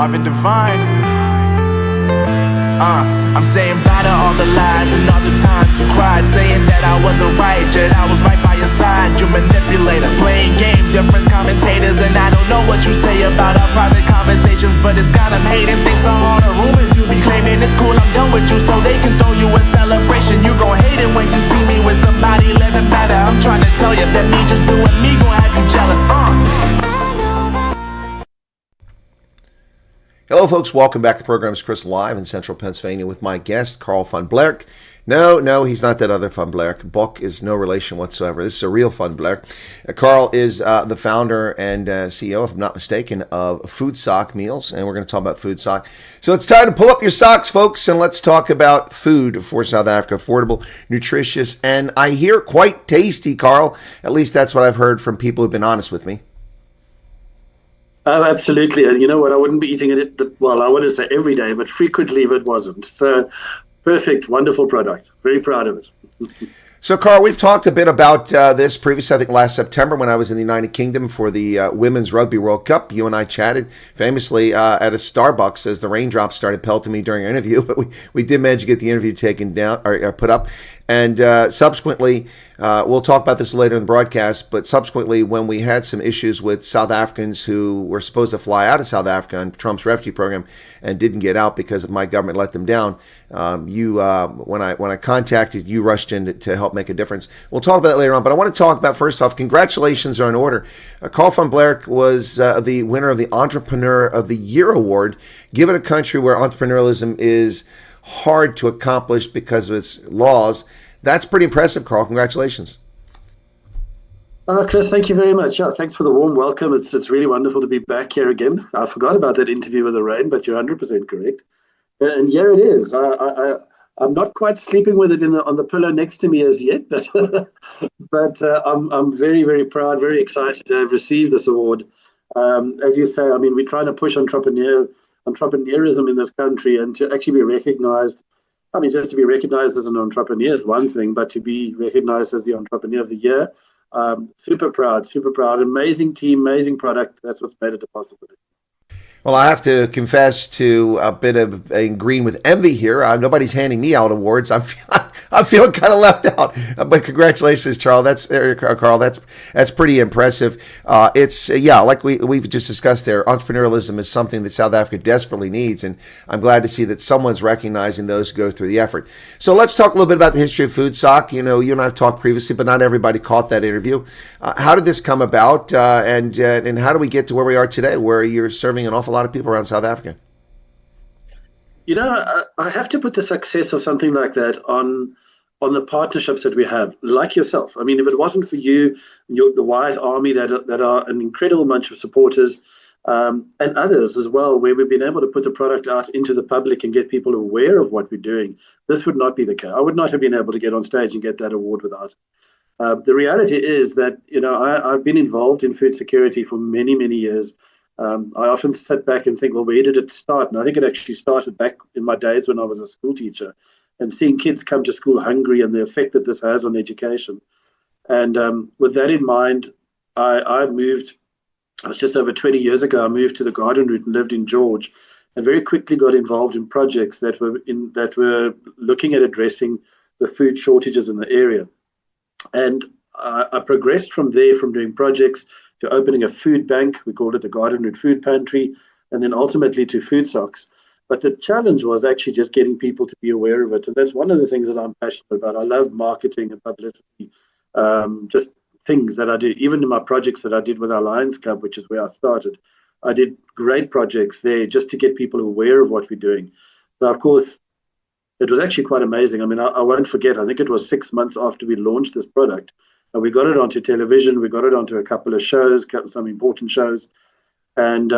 Marvin Divine. I'm saying bye to all the lies and all the times you cried, saying that I wasn't right, yet I was right by your side. You manipulator, playing games, your friends commentators, and I don't know what you say about our private conversations, but it's got them hating. Thanks to all the rumors you be claiming. It's cool, I'm done with you, so they can throw you a celebration. You gon' hate it when you see me with somebody living better. I'm trying to tell you that me just doing me gon' have you jealous. Hello, folks. Welcome back to the program. It's Chris live in Central Pennsylvania with my guest, Carl van Blerk. No, he's not that other Van Blerk. Buck is no relation whatsoever. This is a real Van Blerk. Carl is the founder and CEO, if I'm not mistaken, of Food Sock Meals, and we're going to talk about Food Sock. So it's time to pull up your socks, folks, and let's talk about food for South Africa. Affordable, nutritious, and I hear quite tasty, Carl. At least that's what I've heard from people who've been honest with me. Oh, absolutely. And you know what? I wouldn't be eating it, well, I wouldn't say every day, but frequently if it wasn't. So perfect, wonderful product. Very proud of it. So, Carl, we've talked a bit about this previously, I think last September when I was in the United Kingdom for the Women's Rugby World Cup. You and I chatted famously at a Starbucks as the raindrops started pelting me during our interview, but we did manage to get the interview taken down or put up. And subsequently, we'll talk about this later in the broadcast, but subsequently when we had some issues with South Africans who were supposed to fly out of South Africa on Trump's refugee program and didn't get out because my government let them down, when I contacted you, rushed in to help make a difference. We'll talk about that later on, but I want to talk about, first off, congratulations are in order. Carl van Blerk was the winner of the Entrepreneur of the Year award, given a country where entrepreneurialism is hard to accomplish because of its laws. That's pretty impressive, Carl. Congratulations. Chris, thank you very much. Yeah, thanks for the warm welcome. It's really wonderful to be back here again. I forgot about that interview with the rain, but you're 100% correct. And here it is. I'm not quite sleeping with it on the pillow next to me as yet, but I'm very, very proud, very excited to have received this award. As you say, I mean, we're trying to push entrepreneurism in this country, and to actually be recognized. I mean, just to be recognized as an entrepreneur is one thing, but to be recognized as the Entrepreneur of the Year, super proud. Amazing team, amazing product. That's what's made it a possibility. Well, I have to confess to a bit of being green with envy here. Nobody's handing me out awards. I'm feeling kind of left out. But congratulations, Carl. That's pretty impressive. It's like we've just discussed there. Entrepreneurialism is something that South Africa desperately needs, and I'm glad to see that someone's recognizing those who go through the effort. So let's talk a little bit about the history of Food Sock. You know, you and I have talked previously, but not everybody caught that interview. How did this come about, and how do we get to where we are today, where you're serving an awful lot of people around South Africa? You know, I have to put the success of something like that on the partnerships that we have, like yourself. I mean, if it wasn't for you, the Wyatt Army that are an incredible bunch of supporters, and others as well, where we've been able to put the product out into the public and get people aware of what we're doing, this would not be the case. I would not have been able to get on stage and get that award without it. The reality is that, you know, I've been involved in food security for many, many years. I often sit back and think, well, where did it start? And I think it actually started back in my days when I was a school teacher, and seeing kids come to school hungry and the effect that this has on education. And with that in mind, I moved, it was just over 20 years ago, I moved to the Garden Route and lived in George, and very quickly got involved in projects that were looking at addressing the food shortages in the area. And I progressed from there, from doing projects to opening a food bank. We called it the Garden Route Food Pantry, and then ultimately to Food Socks. But the challenge was actually just getting people to be aware of it. And that's one of the things that I'm passionate about. I love marketing and publicity, just things that I do. Even in my projects that I did with our Lions Club, which is where I started, I did great projects there just to get people aware of what we're doing. So, of course, it was actually quite amazing. I mean, I won't forget, I think it was 6 months after we launched this product, we got it onto television. We got it onto a couple of shows, some important shows. And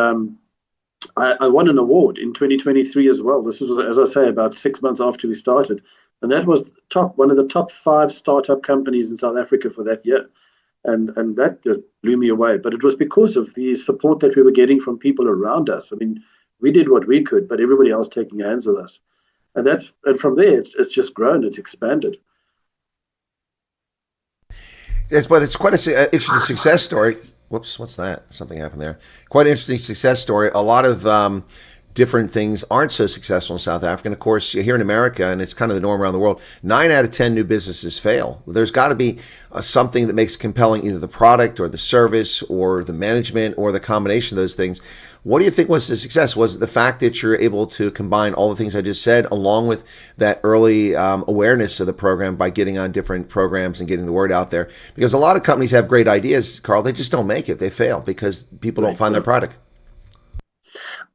I won an award in 2023 as well. This was, as I say, about 6 months after we started. And that was one of the top 5 startup companies in South Africa for that year. And that just blew me away. But it was because of the support that we were getting from people around us. I mean, we did what we could, but everybody else taking hands with us. And from there, it's just grown. It's expanded. Yes, but it's quite an interesting success story. Whoops, what's that? Something happened there. Quite interesting success story. A lot of different things aren't so successful in South Africa. And of course, here in America, and it's kind of the norm around the world, 9 out of 10 new businesses fail. There's got to be something that makes compelling either the product or the service or the management or the combination of those things. What do you think was the success? Was it the fact that you're able to combine all the things I just said along with that early awareness of the program by getting on different programs and getting the word out there? Because a lot of companies have great ideas, Carl. They just don't make it. They fail because people don't find their product.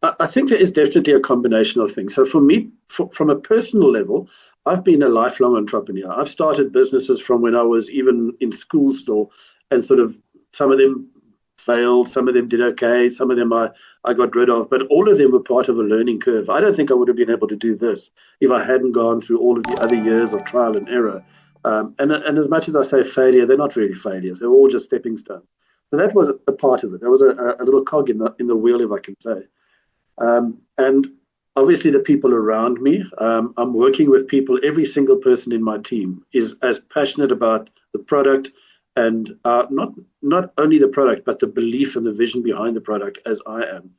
I think there is definitely a combination of things. So for me, from a personal level, I've been a lifelong entrepreneur. I've started businesses from when I was even in school still, and sort of some of them failed, some of them did okay, some of them I got rid of, but all of them were part of a learning curve. I don't think I would have been able to do this if I hadn't gone through all of the other years of trial and error. And as much as I say failure, they're not really failures. They're all just stepping stones. So that was a part of it. There was a little cog in the wheel, if I can say. And obviously the people around me, I'm working with people. Every single person in my team is as passionate about the product and not only the product, but the belief and the vision behind the product as I am.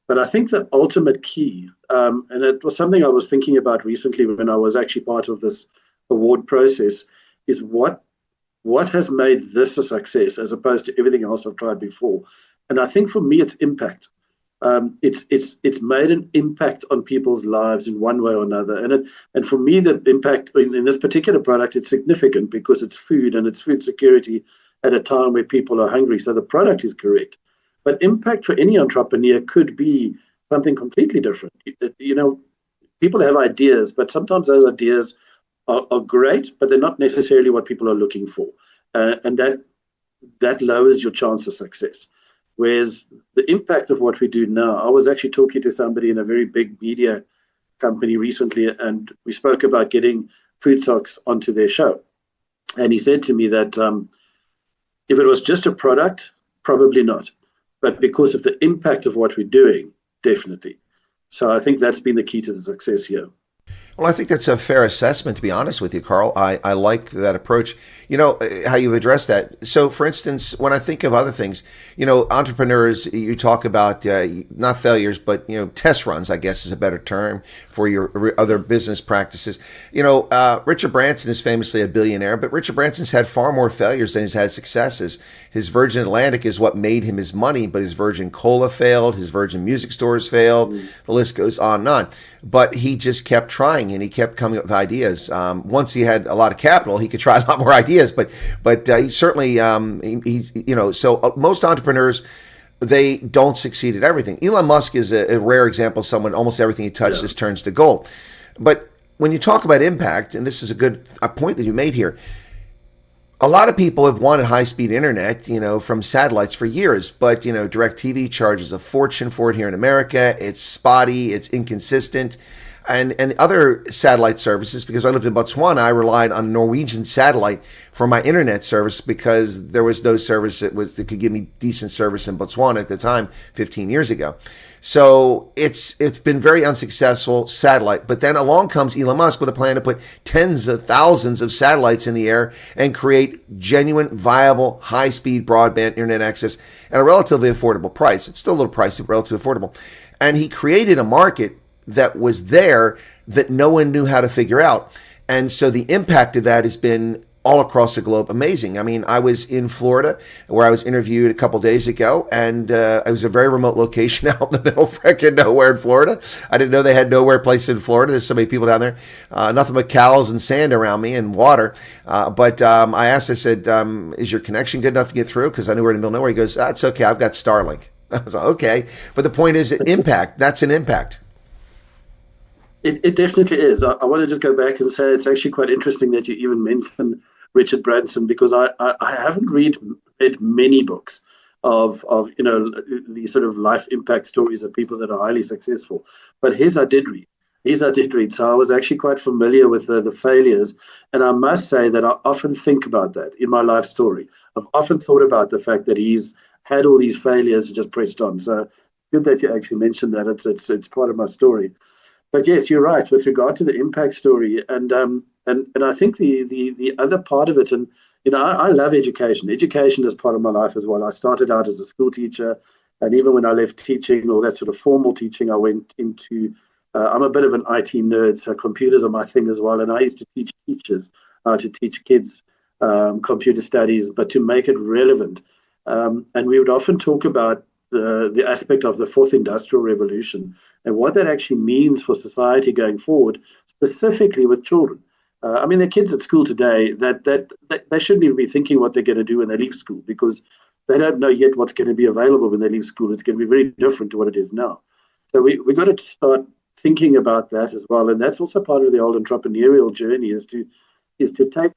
But I think the ultimate key, and it was something I was thinking about recently when I was actually part of this award process, is what has made this a success as opposed to everything else I've tried before. And I think for me, it's impact. It's made an impact on people's lives in one way or another, and for me the impact in this particular product, it's significant because it's food and it's food security at a time where people are hungry. So the product is correct, but impact for any entrepreneur could be something completely different. People have ideas, but sometimes those ideas are great, but they're not necessarily what people are looking for, and that lowers your chance of success. Whereas the impact of what we do now, I was actually talking to somebody in a very big media company recently, and we spoke about getting Food Socks onto their show. And he said to me that if it was just a product, probably not. But because of the impact of what we're doing, definitely. So I think that's been the key to the success here. Well, I think that's a fair assessment, to be honest with you, Carl. I like that approach. You know, how you've addressed that. So, for instance, when I think of other things, entrepreneurs, you talk about not failures, but, test runs, I guess is a better term for your other business practices. Richard Branson is famously a billionaire, but Richard Branson's had far more failures than he's had successes. His Virgin Atlantic is what made him his money, but his Virgin Cola failed, his Virgin Music Stores failed, the list goes on and on. But he just kept trying and he kept coming up with ideas. Once he had a lot of capital, he could try a lot more ideas, but he certainly, so most entrepreneurs, they don't succeed at everything. Elon Musk is a rare example of someone, almost everything he touches turns to gold. But when you talk about impact, and this is a point that you made here, a lot of people have wanted high-speed internet, from satellites for years, but, DirecTV charges a fortune for it here in America. It's spotty, it's inconsistent. And other satellite services, because I lived in Botswana, I relied on Norwegian satellite for my internet service because there was no service that could give me decent service in Botswana at the time, 15 years ago. So it's been very unsuccessful satellite. But then along comes Elon Musk with a plan to put tens of thousands of satellites in the air and create genuine, viable, high-speed broadband internet access at a relatively affordable price. It's still a little pricey, but relatively affordable. And he created a market that was there that no one knew how to figure out. And so the impact of that has been all across the globe amazing. I mean, I was in Florida where I was interviewed a couple days ago, and it was a very remote location out in the middle of freaking nowhere in Florida. I didn't know they had nowhere place in Florida. There's so many people down there. Nothing but cows and sand around me and water. But I asked, I said, is your connection good enough to get through? Because I knew we were in the middle of nowhere. He goes, it's okay. I've got Starlink. I was like, okay. But the point is impact. That's an impact. It definitely is. I want to just go back and say it's actually quite interesting that you even mentioned Richard Branson, because I haven't read many books of these sort of life impact stories of people that are highly successful. But his I did read. So I was actually quite familiar with the failures. And I must say that I often think about that in my life story. I've often thought about the fact that he's had all these failures and just pressed on. So good that you actually mentioned that. It's part of my story. But yes, you're right with regard to the impact story, and I think the other part of it, and I love education. Education is part of my life as well. I started out as a school teacher, and even when I left teaching or that sort of formal teaching, I went into. I'm a bit of an IT nerd, so computers are my thing as well. And I used to teach teachers how to teach kids computer studies, but to make it relevant. And we would often talk about the aspect of the fourth industrial revolution and what that actually means for society going forward, specifically with children. I mean, the kids at school today that they shouldn't even be thinking what they're going to do when they leave school, because they don't know yet what's going to be available when they leave school. It's going to be very different to what it is now. So we got to start thinking about that as well, and that's also part of the old entrepreneurial journey is to take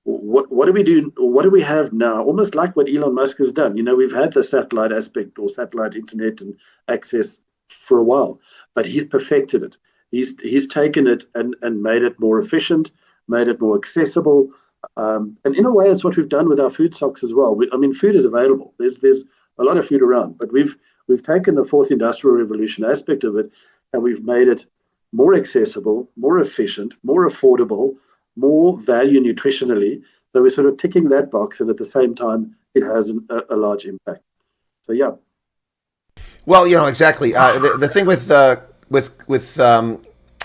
what do we do, or what do we have now, almost like what Elon Musk has done. We've had the satellite aspect or satellite internet and access for a while, but he's perfected it. He's taken it and made it more efficient, made it more accessible. And in a way, it's what we've done with our food stocks as well. I mean, food is available. There's a lot of food around, but we've taken the fourth industrial revolution aspect of it, and we've made it more accessible, more efficient, more affordable, more value nutritionally. So we're sort of ticking that box, and at the same time, it has a large impact. So yeah. Well, exactly. The thing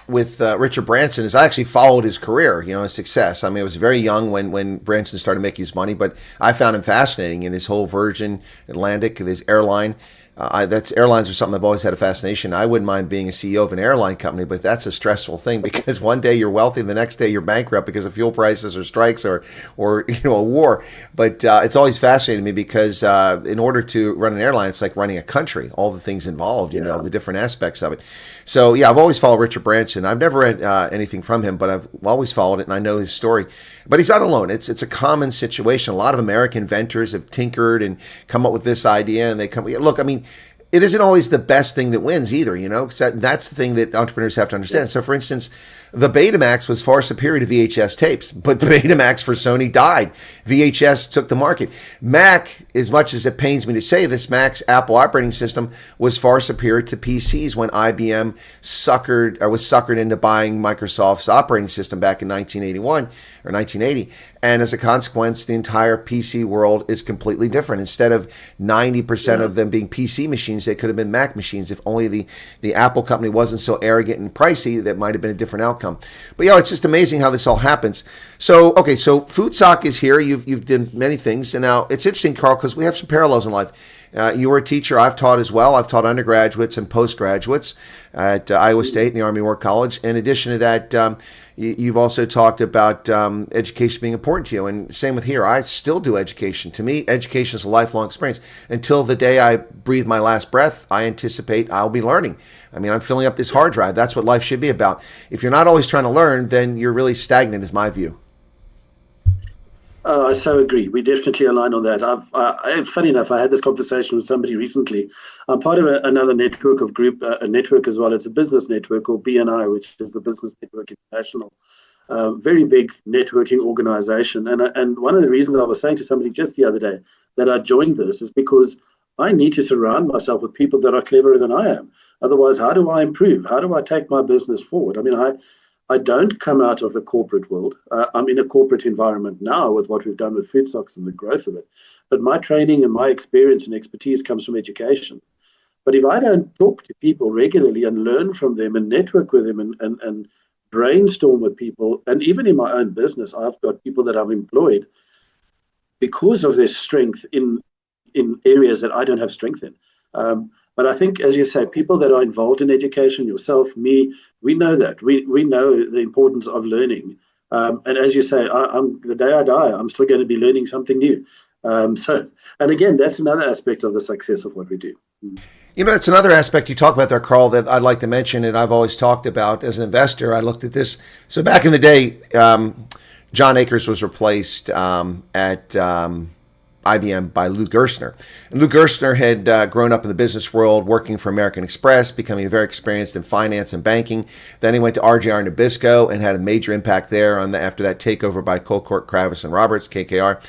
with Richard Branson is I actually followed his career, his success. I mean, I was very young when Branson started making his money, but I found him fascinating in his whole Virgin Atlantic, his airline. Airlines are something I've always had a fascination. I wouldn't mind being a CEO of an airline company, but that's a stressful thing because one day you're wealthy and the next day you're bankrupt because of fuel prices or strikes or a war. But it's always fascinated me because in order to run an airline, it's like running a country. All the things involved, the different aspects of it. So yeah, I've always followed Richard Branson. I've never read anything from him, but I've always followed it and I know his story. But he's not alone. It's a common situation. A lot of American inventors have tinkered and come up with this idea, and they come. Look, I mean, it isn't always the best thing that wins either, that's the thing that entrepreneurs have to understand. So, for instance, the Betamax was far superior to VHS tapes, but the Betamax for Sony died. VHS took the market. Mac, as much as it pains me to say this, Mac's Apple operating system was far superior to PCs when IBM was suckered into buying Microsoft's operating system back in 1981 or 1980. And as a consequence, the entire PC world is completely different. Instead of 90% of them being PC machines, they could have been Mac machines. If only the Apple company wasn't so arrogant and pricey, that might have been a different outcome. But it's just amazing how this all happens. So Food Sock is here. You've done many things, and now it's interesting, Carl, because we have some parallels in life. You were a teacher. I've taught as well. I've taught undergraduates and postgraduates at Iowa State and the Army War College. In addition to that, you've also talked about education being important to you. And same with here. I still do education. To me, education is a lifelong experience. Until the day I breathe my last breath, I anticipate I'll be learning. I mean, I'm filling up this hard drive. That's what life should be about. If you're not always trying to learn, then you're really stagnant, is my view. I so agree. We definitely align on that. Funny enough, I had this conversation with somebody recently. I'm part of another network of group, a network as well. It's a business network called BNI, which is the Business Network International. Very big networking organization. And one of the reasons I was saying to somebody just the other day that I joined this is because I need to surround myself with people that are cleverer than I am. Otherwise, how do I improve? How do I take my business forward? I mean, I don't come out of the corporate world. I'm in a corporate environment now with what we've done with food stocks and the growth of it. But my training and my experience and expertise comes from education. But if I don't talk to people regularly and learn from them and network with them and brainstorm with people, and even in my own business, I've got people that I've employed because of their strength in areas that I don't have strength in. But I think, as you say, people that are involved in education, yourself, me, we know that. We know the importance of learning. And as you say, the day I die, I'm still going to be learning something new. And again, that's another aspect of the success of what we do. It's another aspect you talk about there, Carl, that I'd like to mention, and I've always talked about as an investor. I looked at this. So back in the day, John Akers was replaced at IBM by Lou Gerstner. And Lou Gerstner had grown up in the business world, working for American Express, becoming very experienced in finance and banking. Then he went to RJR Nabisco and had a major impact there after that takeover by Colcourt, Kravis, and Roberts, KKR.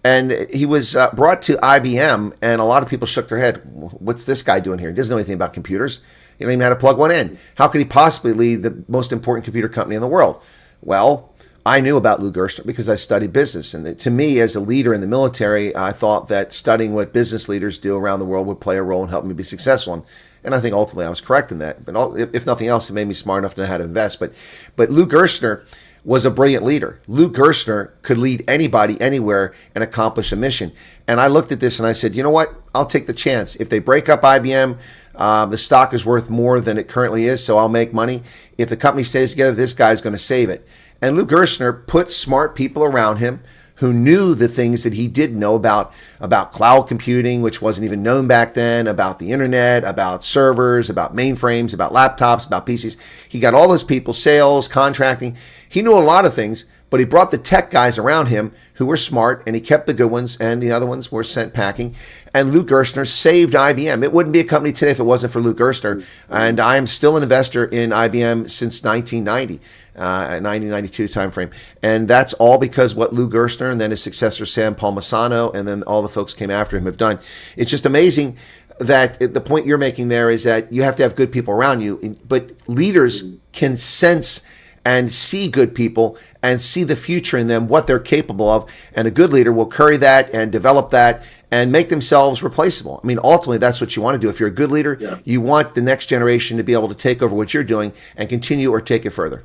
And he was brought to IBM, and a lot of people shook their head. What's this guy doing here? He doesn't know anything about computers. He don't even know how to plug one in. How could he possibly lead the most important computer company in the world? Well, I knew about Lou Gerstner because I studied business. And to me, as a leader in the military, I thought that studying what business leaders do around the world would play a role in helping me be successful. And I think ultimately I was correct in that. But if nothing else, it made me smart enough to know how to invest. But Lou Gerstner was a brilliant leader. Lou Gerstner could lead anybody anywhere and accomplish a mission. And I looked at this and I said, you know what? I'll take the chance. If they break up IBM, the stock is worth more than it currently is, so I'll make money. If the company stays together, this guy's going to save it. And Lou Gerstner put smart people around him who knew the things that he did know about cloud computing, which wasn't even known back then, about the internet, about servers, about mainframes, about laptops, about PCs. He got all those people, sales, contracting. He knew a lot of things, but he brought the tech guys around him who were smart, and he kept the good ones, and the other ones were sent packing. And Lou Gerstner saved IBM. It wouldn't be a company today if it wasn't for Lou Gerstner. And I am still an investor in IBM since 1990. 1992 timeframe. And that's all because what Lou Gerstner and then his successor, Sam Palmisano, and then all the folks came after him have done. It's just amazing that the point you're making there is that you have to have good people around you, but leaders can sense and see good people and see the future in them, what they're capable of. And a good leader will carry that and develop that and make themselves replaceable. I mean, ultimately, that's what you want to do. If you're a good leader, you want the next generation to be able to take over what you're doing and continue or take it further.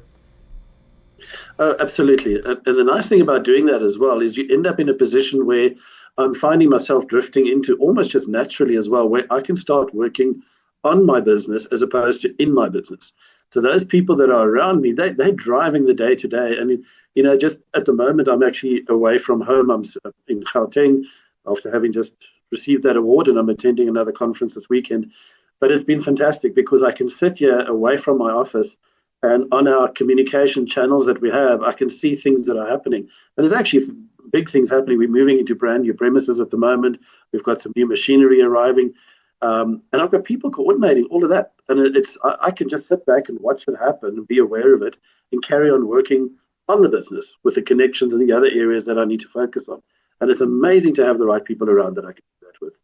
Absolutely. And the nice thing about doing that as well is you end up in a position where I'm finding myself drifting into almost just naturally as well, where I can start working on my business as opposed to in my business. So those people that are around me, they're driving the day to day. And, you know, just at the moment, I'm actually away from home. I'm in Gauteng after having just received that award, and I'm attending another conference this weekend. But it's been fantastic because I can sit here away from my office, and on our communication channels that we have, I can see things that are happening. And there's actually big things happening. We're moving into brand new premises at the moment. We've got some new machinery arriving. And I've got people coordinating all of that. And I can just sit back and watch it happen and be aware of it and carry on working on the business with the connections and the other areas that I need to focus on. And it's amazing to have the right people around that I can do that with.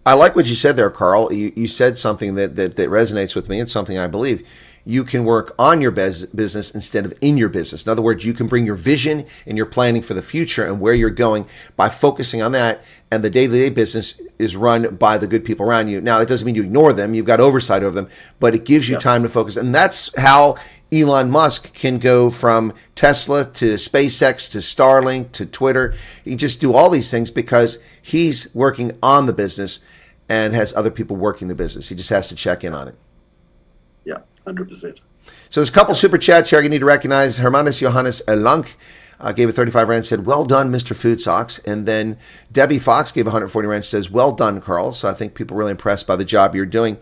I like what you said there, Carl. You said something that resonates with me. It's something I believe. You can work on your business instead of in your business. In other words, you can bring your vision and your planning for the future and where you're going by focusing on that. And the day-to-day business is run by the good people around you. Now, that doesn't mean you ignore them. You've got oversight over them, but it gives you time to focus. And that's how Elon Musk can go from Tesla to SpaceX to Starlink to Twitter. He can just do all these things because he's working on the business and has other people working the business. He just has to check in on it. Yeah, 100%. So there's a couple super chats here I need to recognize. Hermanus Johannes Elank gave a 35 Rand, said, well done, Mr. Food Socks. And then Debbie Fox gave 140 Rand, says, well done, Carl. So I think people are really impressed by the job you're doing.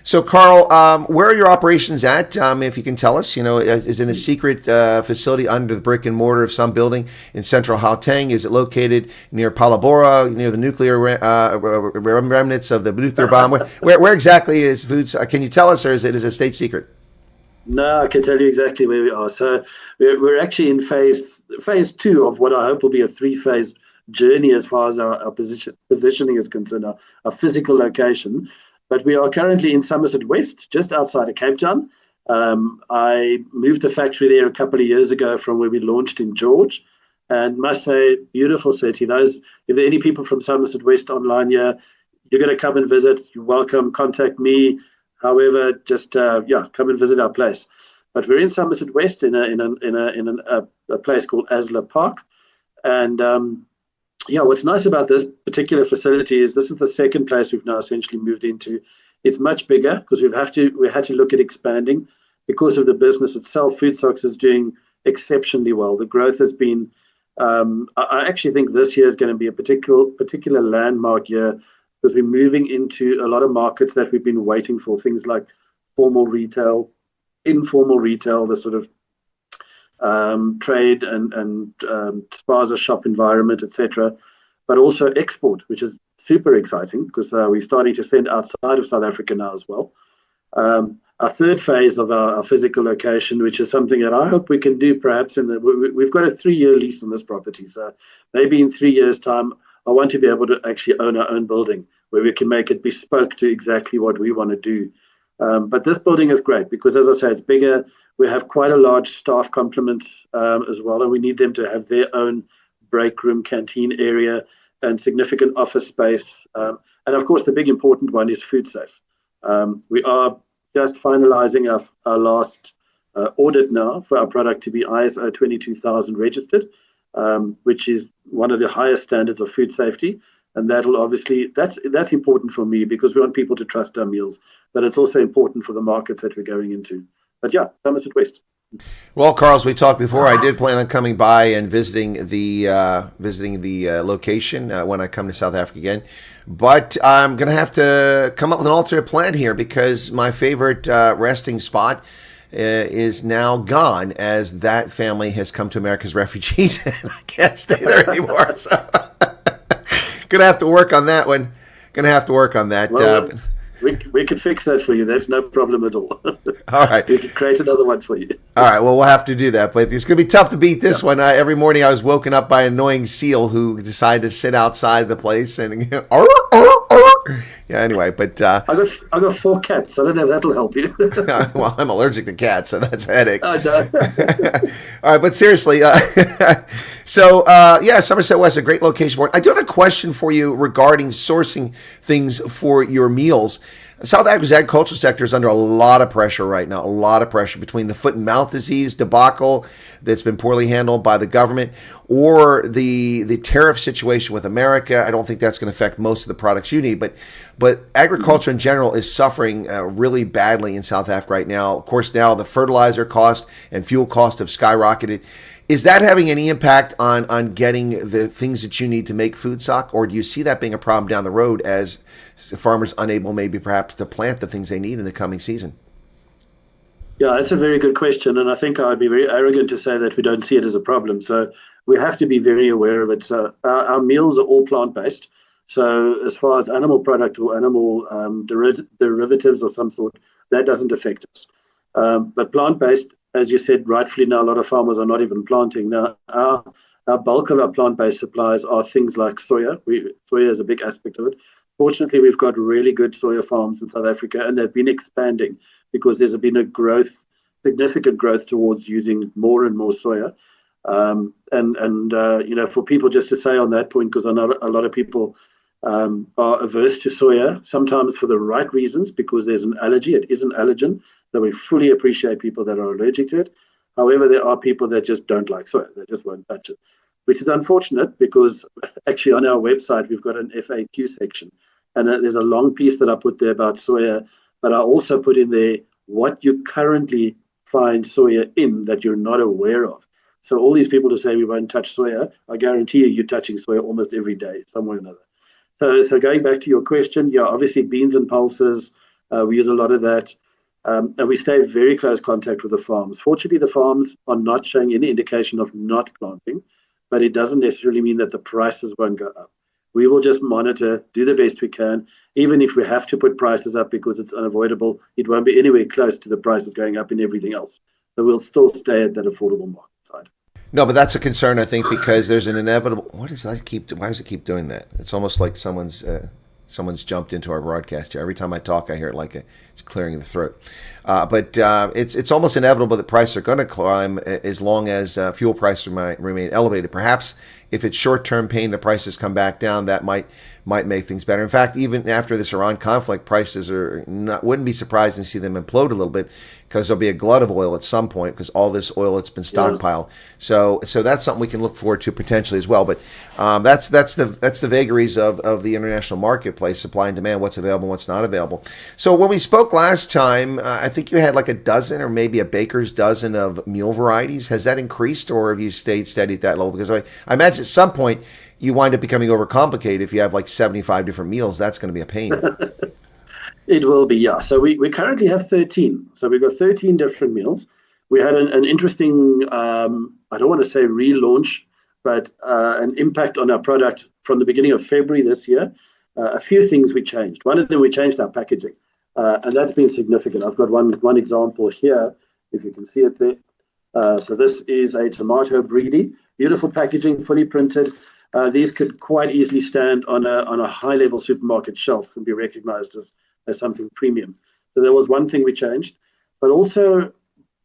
So, Carl, where are your operations at? If you can tell us, you know, is it a secret facility under the brick and mortar of some building in central Gauteng? Is it located near Palabora, near the nuclear remnants of the nuclear bomb? Where exactly is Foods? Can you tell us, or is it a state secret? No, I can tell you exactly where we are. So we're actually in phase two of what I hope will be a 3-phase journey as far as our positioning is concerned, our physical location. But we are currently in Somerset West, just outside of Cape Town. I moved the factory there a couple of years ago from where we launched in George. And must say, beautiful city. If there are any people from Somerset West online here, you're going to come and visit. You're welcome. Contact me. However, just come and visit our place. But we're in Somerset West in a place called Asler Park. And what's nice about this particular facility is this is the second place we've now essentially moved into. It's much bigger because we had to look at expanding because of the business itself. Food Socks is doing exceptionally well. The growth has been. I actually think this year is going to be a particular landmark year because we're moving into a lot of markets that we've been waiting for. Things like formal retail, informal retail, the sort of trade and spaza shop environment, etc., but also export, which is super exciting because we're starting to send outside of South Africa now as well. Our third phase of our physical location, which is something that I hope we can do perhaps we've got a 3-year lease on this property. So maybe in 3 years' time, I want to be able to actually own our own building where we can make it bespoke to exactly what we want to do. But this building is great because, as I say, it's bigger. We have quite a large staff complement as well, and we need them to have their own break room, canteen area, and significant office space. And of course, the big important one is food safe. We are just finalizing our last audit now for our product to be ISO 22000 registered, which is one of the highest standards of food safety. And that will obviously, that's important for me because we want people to trust our meals, but it's also important for the markets that we're going into. But yeah, Somerset West. Well, Carl, as we talked before, I did plan on coming by and visiting the location when I come to South Africa again. But I'm going to have to come up with an alternate plan here because my favorite resting spot is now gone as that family has come to America as refugees and I can't stay there anymore. So going to have to work on that one. Going to have to work on that. Well, we can fix that for you. That's no problem at all. All right. We can create another one for you. All right. Well, we'll have to do that. But it's going to be tough to beat this one. Every morning I was woken up by an annoying seal who decided to sit outside the place and yeah. Anyway, but I got 4 cats. I don't know if that'll help you. well, I'm allergic to cats, so that's a headache. Oh, no. All right, but seriously, so Somerset West, a great location for it. I do have a question for you regarding sourcing things for your meals. South Africa's agricultural sector is under a lot of pressure right now, a lot of pressure between the foot and mouth disease debacle that's been poorly handled by the government or the tariff situation with America. I don't think that's going to affect most of the products you need, but agriculture in general is suffering really badly in South Africa right now. Of course, now the fertilizer cost and fuel cost have skyrocketed. Is that having any impact on getting the things that you need to make food stock, or do you see that being a problem down the road as farmers unable maybe perhaps to plant the things they need in the coming season? Yeah, that's a very good question, and I think I'd be very arrogant to say that we don't see it as a problem. So we have to be very aware of it. So our meals are all plant-based. So as far as animal product or animal derivatives of some sort, that doesn't affect us. But plant-based, as you said, rightfully now, a lot of farmers are not even planting. Now, our bulk of our plant-based supplies are things like soya. Soya is a big aspect of it. Fortunately, we've got really good soya farms in South Africa, and they've been expanding because there's been a significant growth towards using more and more soya. For people just to say on that point, because I know a lot of people are averse to soya, sometimes for the right reasons, because there's an allergy. It is an allergen. So we fully appreciate people that are allergic to it. However, there are people that just don't like soya. They just won't touch it, which is unfortunate because actually on our website, we've got an FAQ section. And there's a long piece that I put there about soya, but I also put in there what you currently find soya in that you're not aware of. So all these people who say we won't touch soya, I guarantee you're touching soya almost every day, somewhere or another. So going back to your question, yeah, obviously beans and pulses, we use a lot of that. And we stay in very close contact with the farms. Fortunately, the farms are not showing any indication of not planting, but it doesn't necessarily mean that the prices won't go up. We will just monitor, do the best we can. Even if we have to put prices up because it's unavoidable, it won't be anywhere close to the prices going up in everything else. So we'll still stay at that affordable market side. No, but that's a concern, I think, because there's an inevitable. Why does it keep doing that? It's almost like someone's jumped into our broadcast here. Every time I talk, I hear it like it's clearing the throat. But it's almost inevitable that prices are going to climb as long as fuel prices might remain elevated. Perhaps if it's short-term pain, the prices come back down. That might make things better. In fact, even after this Iran conflict, prices wouldn't be surprised to see them implode a little bit because there'll be a glut of oil at some point because all this oil that's been stockpiled. So that's something we can look forward to potentially as well. But that's the vagaries of the international marketplace, supply and demand, what's available, what's not available. So when we spoke last time, I think you had like a dozen or maybe a baker's dozen of meal varieties. Has that increased or have you stayed steady at that level? Because I imagine at some point you wind up becoming overcomplicated if you have like 75 different meals. That's going to be a pain. It will be, yeah. So we currently have 13. So we've got 13 different meals. We had an interesting, I don't want to say relaunch, but an impact on our product from the beginning of February this year. A few things we changed. One of them, we changed our packaging. And that's been significant. I've got one example here, if you can see it there. So this is a tomato breedy, beautiful packaging, fully printed. These could quite easily stand on a high-level supermarket shelf and be recognized as something premium. So there was one thing we changed, but also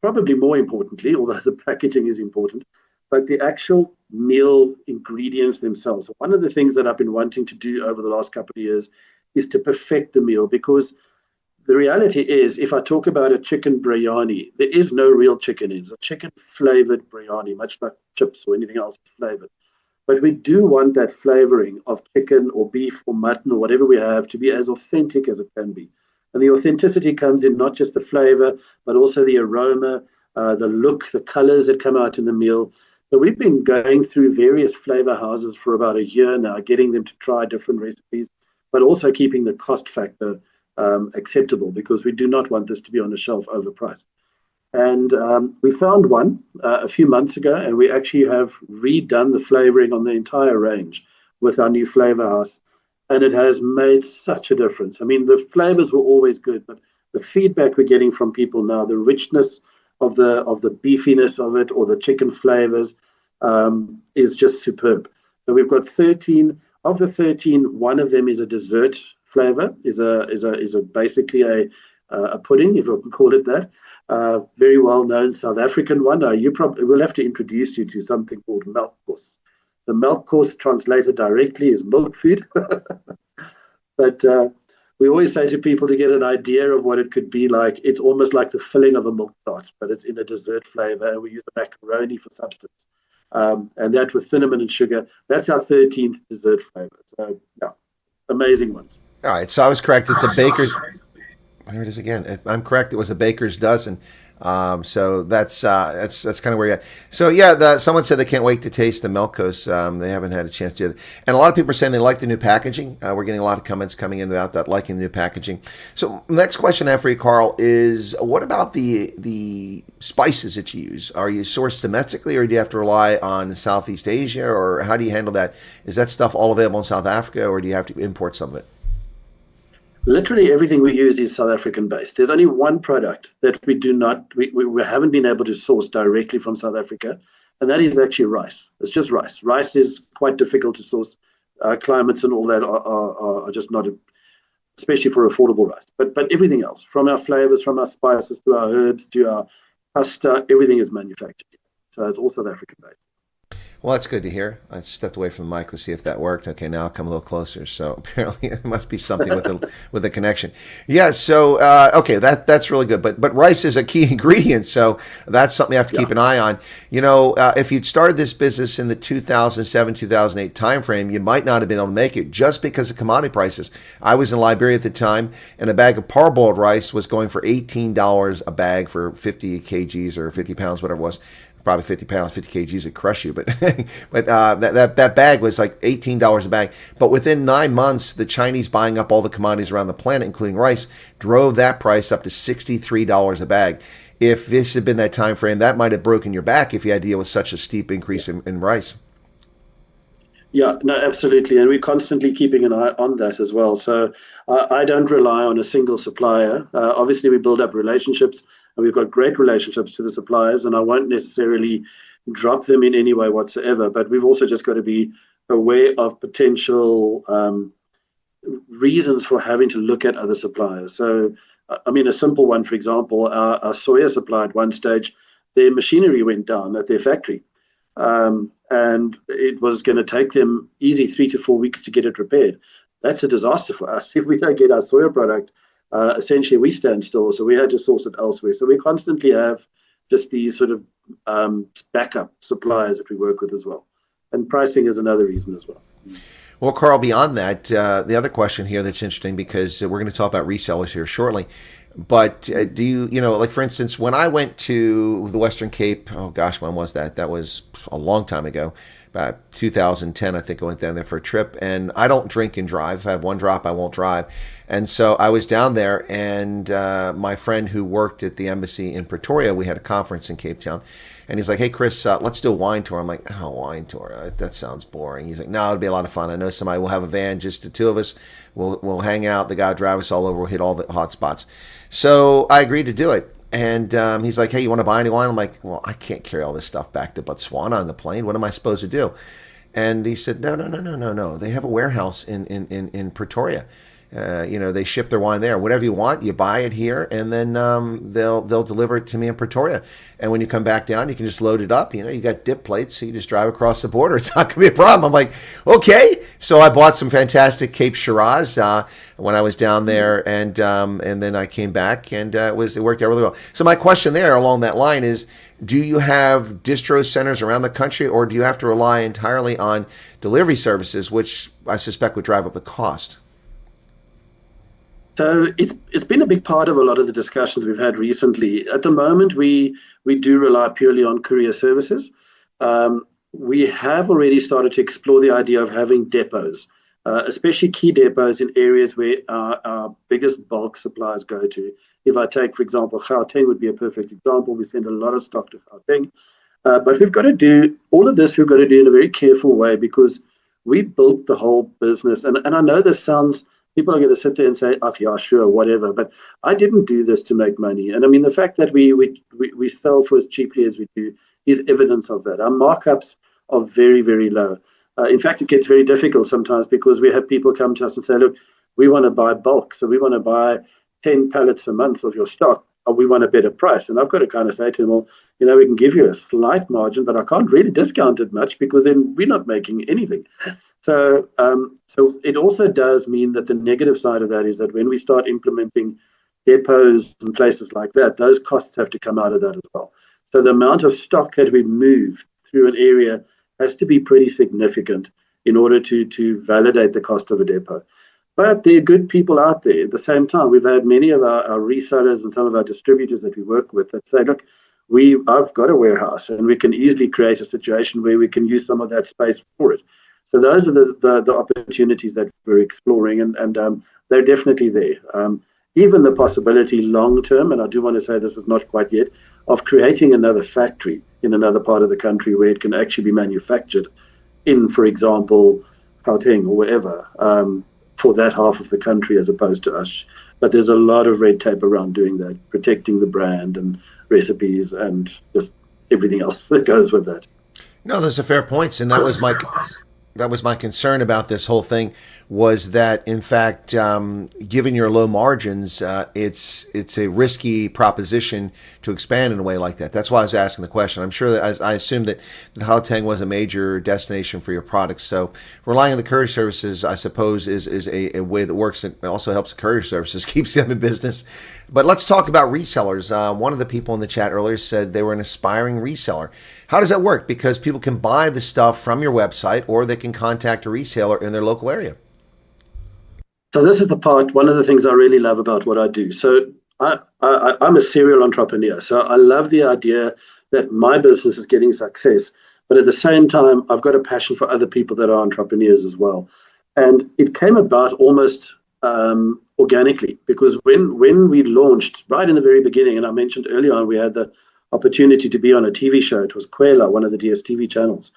probably more importantly, although the packaging is important, but the actual meal ingredients themselves. So one of the things that I've been wanting to do over the last couple of years is to perfect the meal, because the reality is, if I talk about a chicken biryani, there is no real chicken in it. It's a chicken flavored biryani, much like chips or anything else flavored. But we do want that flavoring of chicken or beef or mutton or whatever we have to be as authentic as it can be. And the authenticity comes in not just the flavor, but also the aroma, the look, the colors that come out in the meal. So we've been going through various flavor houses for about a year now, getting them to try different recipes, but also keeping the cost factor acceptable, because we do not want this to be on the shelf overpriced. And we found one a few months ago, and we actually have redone the flavoring on the entire range with our new flavor house. And it has made such a difference. I mean, the flavors were always good, but the feedback we're getting from people now, the richness of the beefiness of it, or the chicken flavors, is just superb. So we've got 13 of the 13. One of them is a dessert flavor, is a basically a pudding, if I can call it that. Very well known South African one. You probably will have to introduce you to something called melkkos. The melkkos translated directly is milk food. But we always say to people, to get an idea of what it could be like, it's almost like the filling of a milk tart, but it's in a dessert flavor, and we use the macaroni for substance. And that with cinnamon and sugar. That's our 13th dessert flavor. So, yeah, amazing ones. All right, so I was correct. It's a baker's. Here it is again. I'm correct. It was a baker's dozen. So that's kind of where you're at. So yeah, someone said they can't wait to taste the Melkos. They haven't had a chance to do it. And a lot of people are saying they like the new packaging. We're getting a lot of comments coming in about that, liking the new packaging. So next question I have for you, Carl, is what about the spices that you use? Are you sourced domestically, or do you have to rely on Southeast Asia, or how do you handle that? Is that stuff all available in South Africa, or do you have to import some of it? Literally everything we use is South African based. There's only one product that we haven't been able to source directly from South Africa, and that is actually rice. It's just rice. Rice is quite difficult to source. Climates and all that are just not, especially for affordable rice. But everything else, from our flavors, from our spices to our herbs to our pasta, everything is manufactured. So it's all South African based. Well, that's good to hear. I stepped away from the mic to see if that worked. Okay, now I'll come a little closer. So apparently it must be something with the connection. Yeah. So okay, that's really good. But rice is a key ingredient, so that's something you have to keep an eye on. You know, if you'd started this business in the 2007-2008 timeframe, you might not have been able to make it just because of commodity prices. I was in Liberia at the time, and a bag of parboiled rice was going for $18 a bag for 50 kgs or 50 pounds, whatever it was. Probably 50 pounds, 50 kgs would crush you. But that bag was like $18 a bag. But within 9 months, the Chinese buying up all the commodities around the planet, including rice, drove that price up to $63 a bag. If this had been that time frame, that might have broken your back if you had to deal with such a steep increase in rice. Yeah, no, absolutely. And we're constantly keeping an eye on that as well. So I don't rely on a single supplier. Obviously, we build up relationships, and we've got great relationships to the suppliers, and I won't necessarily drop them in any way whatsoever. But we've also just got to be aware of potential reasons for having to look at other suppliers. So, I mean, a simple one, for example, our soya supply at one stage, their machinery went down at their factory. And it was going to take them easy 3 to 4 weeks to get it repaired. That's a disaster for us. If we don't get our soya product, essentially we stand still. So we had to source it elsewhere. So we constantly have just these sort of backup suppliers that we work with as well. And pricing is another reason as well. Well, Carl, beyond that, the other question here that's interesting, because we're going to talk about resellers here shortly. But do you know, like for instance, when I went to the Western Cape, oh gosh, when was that? That was a long time ago, about 2010, I think I went down there for a trip. And I don't drink and drive. If I have one drop, I won't drive. And so I was down there, and my friend who worked at the embassy in Pretoria, we had a conference in Cape Town. And he's like, hey, Chris, let's do a wine tour. I'm like, oh, wine tour? That sounds boring. He's like, no, it'll be a lot of fun. I know somebody will have a van, just the two of us. We'll hang out. The guy will drive us all over. We'll hit all the hot spots. So I agreed to do it. And he's like, hey, you want to buy any wine? I'm like, well, I can't carry all this stuff back to Botswana on the plane. What am I supposed to do? And he said, no. They have a warehouse in Pretoria. they ship their wine there. Whatever you want, you buy it here, and then they'll deliver it to me in Pretoria. And when you come back down, you can just load it up. You got dip plates, so you just drive across the border. It's not going to be a problem. I'm like, okay. So I bought some fantastic Cape Shiraz when I was down there, and then I came back, and it worked out really well. So my question there along that line is, do you have distro centers around the country, or do you have to rely entirely on delivery services, which I suspect would drive up the cost? So it's been a big part of a lot of the discussions we've had recently. At the moment, we do rely purely on courier services. We have already started to explore the idea of having depots, especially key depots in areas where our biggest bulk suppliers go to. If I take, for example, Gauteng would be a perfect example. We send a lot of stock to Gauteng. But we've got to do all of this, we've got to do in a very careful way, because we built the whole business. And I know this sounds, people are going to sit there and say, oh, yeah, sure, whatever. But I didn't do this to make money. And I mean, the fact that we sell for as cheaply as we do is evidence of that. Our markups are very, very low. In fact, it gets very difficult sometimes, because we have people come to us and say, look, we want to buy bulk. So we want to buy 10 pallets a month of your stock, or we want a better price. And I've got to kind of say to them, well, we can give you a slight margin, but I can't really discount it much, because then we're not making anything. So it also does mean that the negative side of that is that when we start implementing depots and places like that, those costs have to come out of that as well. So the amount of stock that we move through an area has to be pretty significant in order to validate the cost of a depot. But there are good people out there. At the same time, we've had many of our resellers and some of our distributors that we work with that say, look, I've got a warehouse, and we can easily create a situation where we can use some of that space for it. So those are the opportunities that we're exploring, and they're definitely there. Even the possibility long term, and I do want to say this is not quite yet, of creating another factory in another part of the country where it can actually be manufactured in, for example, Gauteng or wherever, for that half of the country as opposed to us. But there's a lot of red tape around doing that, protecting the brand and recipes and just everything else that goes with that. No, those are fair points, and that was my concern about this whole thing, was that, in fact, given your low margins, it's a risky proposition to expand in a way like that. That's why I was asking the question. I'm sure that I assumed that Gauteng was a major destination for your products. So relying on the courier services, I suppose, is a way that works. It also helps the courier services, keeps them in business. But let's talk about resellers. One of the people in the chat earlier said they were an aspiring reseller. How does that work? Because people can buy the stuff from your website, or they can contact a reseller in their local area. So this is the part, one of the things I really love about what I do. So I'm a serial entrepreneur. So I love the idea that my business is getting success, but at the same time, I've got a passion for other people that are entrepreneurs as well. And it came about almost organically, because when we launched right in the very beginning, and I mentioned earlier on, we had the opportunity to be on a TV show. It was Kwela, one of the DSTV channels.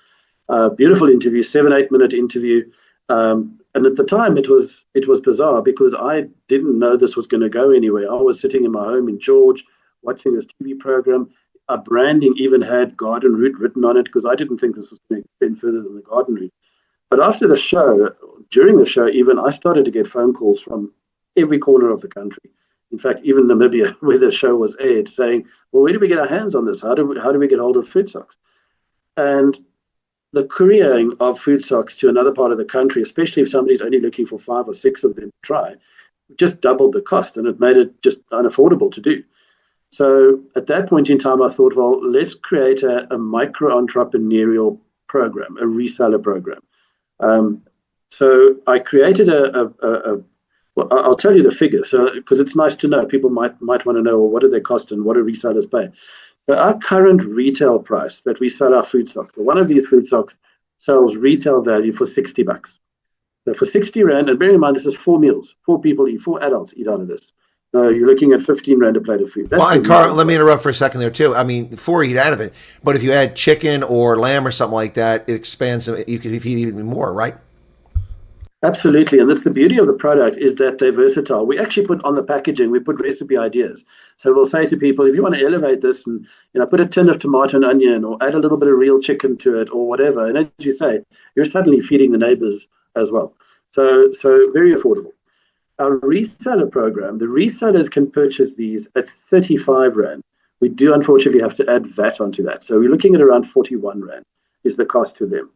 Beautiful interview, 7-8 minute interview. And at the time, it was bizarre, because I didn't know this was going to go anywhere. I was sitting in my home in George, watching this TV program. Our branding even had garden route written on it, because I didn't think this was going to extend further than the garden route. But after the show, during the show even, I started to get phone calls from every corner of the country. In fact, even Namibia, where the show was aired, saying, well, where do we get our hands on this? How do we get hold of food socks? And the couriering of food socks to another part of the country, especially if somebody's only looking for 5 or 6 of them to try, just doubled the cost, and it made it just unaffordable to do. So at that point in time, I thought, well, let's create a micro-entrepreneurial program, a reseller program. So I created well, I'll tell you the figure, so because it's nice to know. People might want to know, well, what do they cost and what do resellers pay? So our current retail price that we sell our food socks, so one of these food socks sells retail value for $60. So for 60 Rand, and bear in mind, this is 4 meals. 4 people eat, 4 adults eat out of this. So you're looking at 15 Rand a plate of food. That's well, and Carl, let me interrupt for a second there too. I mean, 4 eat out of it, but if you add chicken or lamb or something like that, it expands. You could eat even more, right? Absolutely, and that's the beauty of the product, is that they're versatile. We actually put on the packaging, we put recipe ideas. So we'll say to people, if you want to elevate this and put a tin of tomato and onion, or add a little bit of real chicken to it, or whatever. And as you say, you're suddenly feeding the neighbors as well. So very affordable. our reseller program, the resellers can purchase these at 35 Rand. We do unfortunately have to add VAT onto that. So we're looking at around 41 Rand is the cost to them.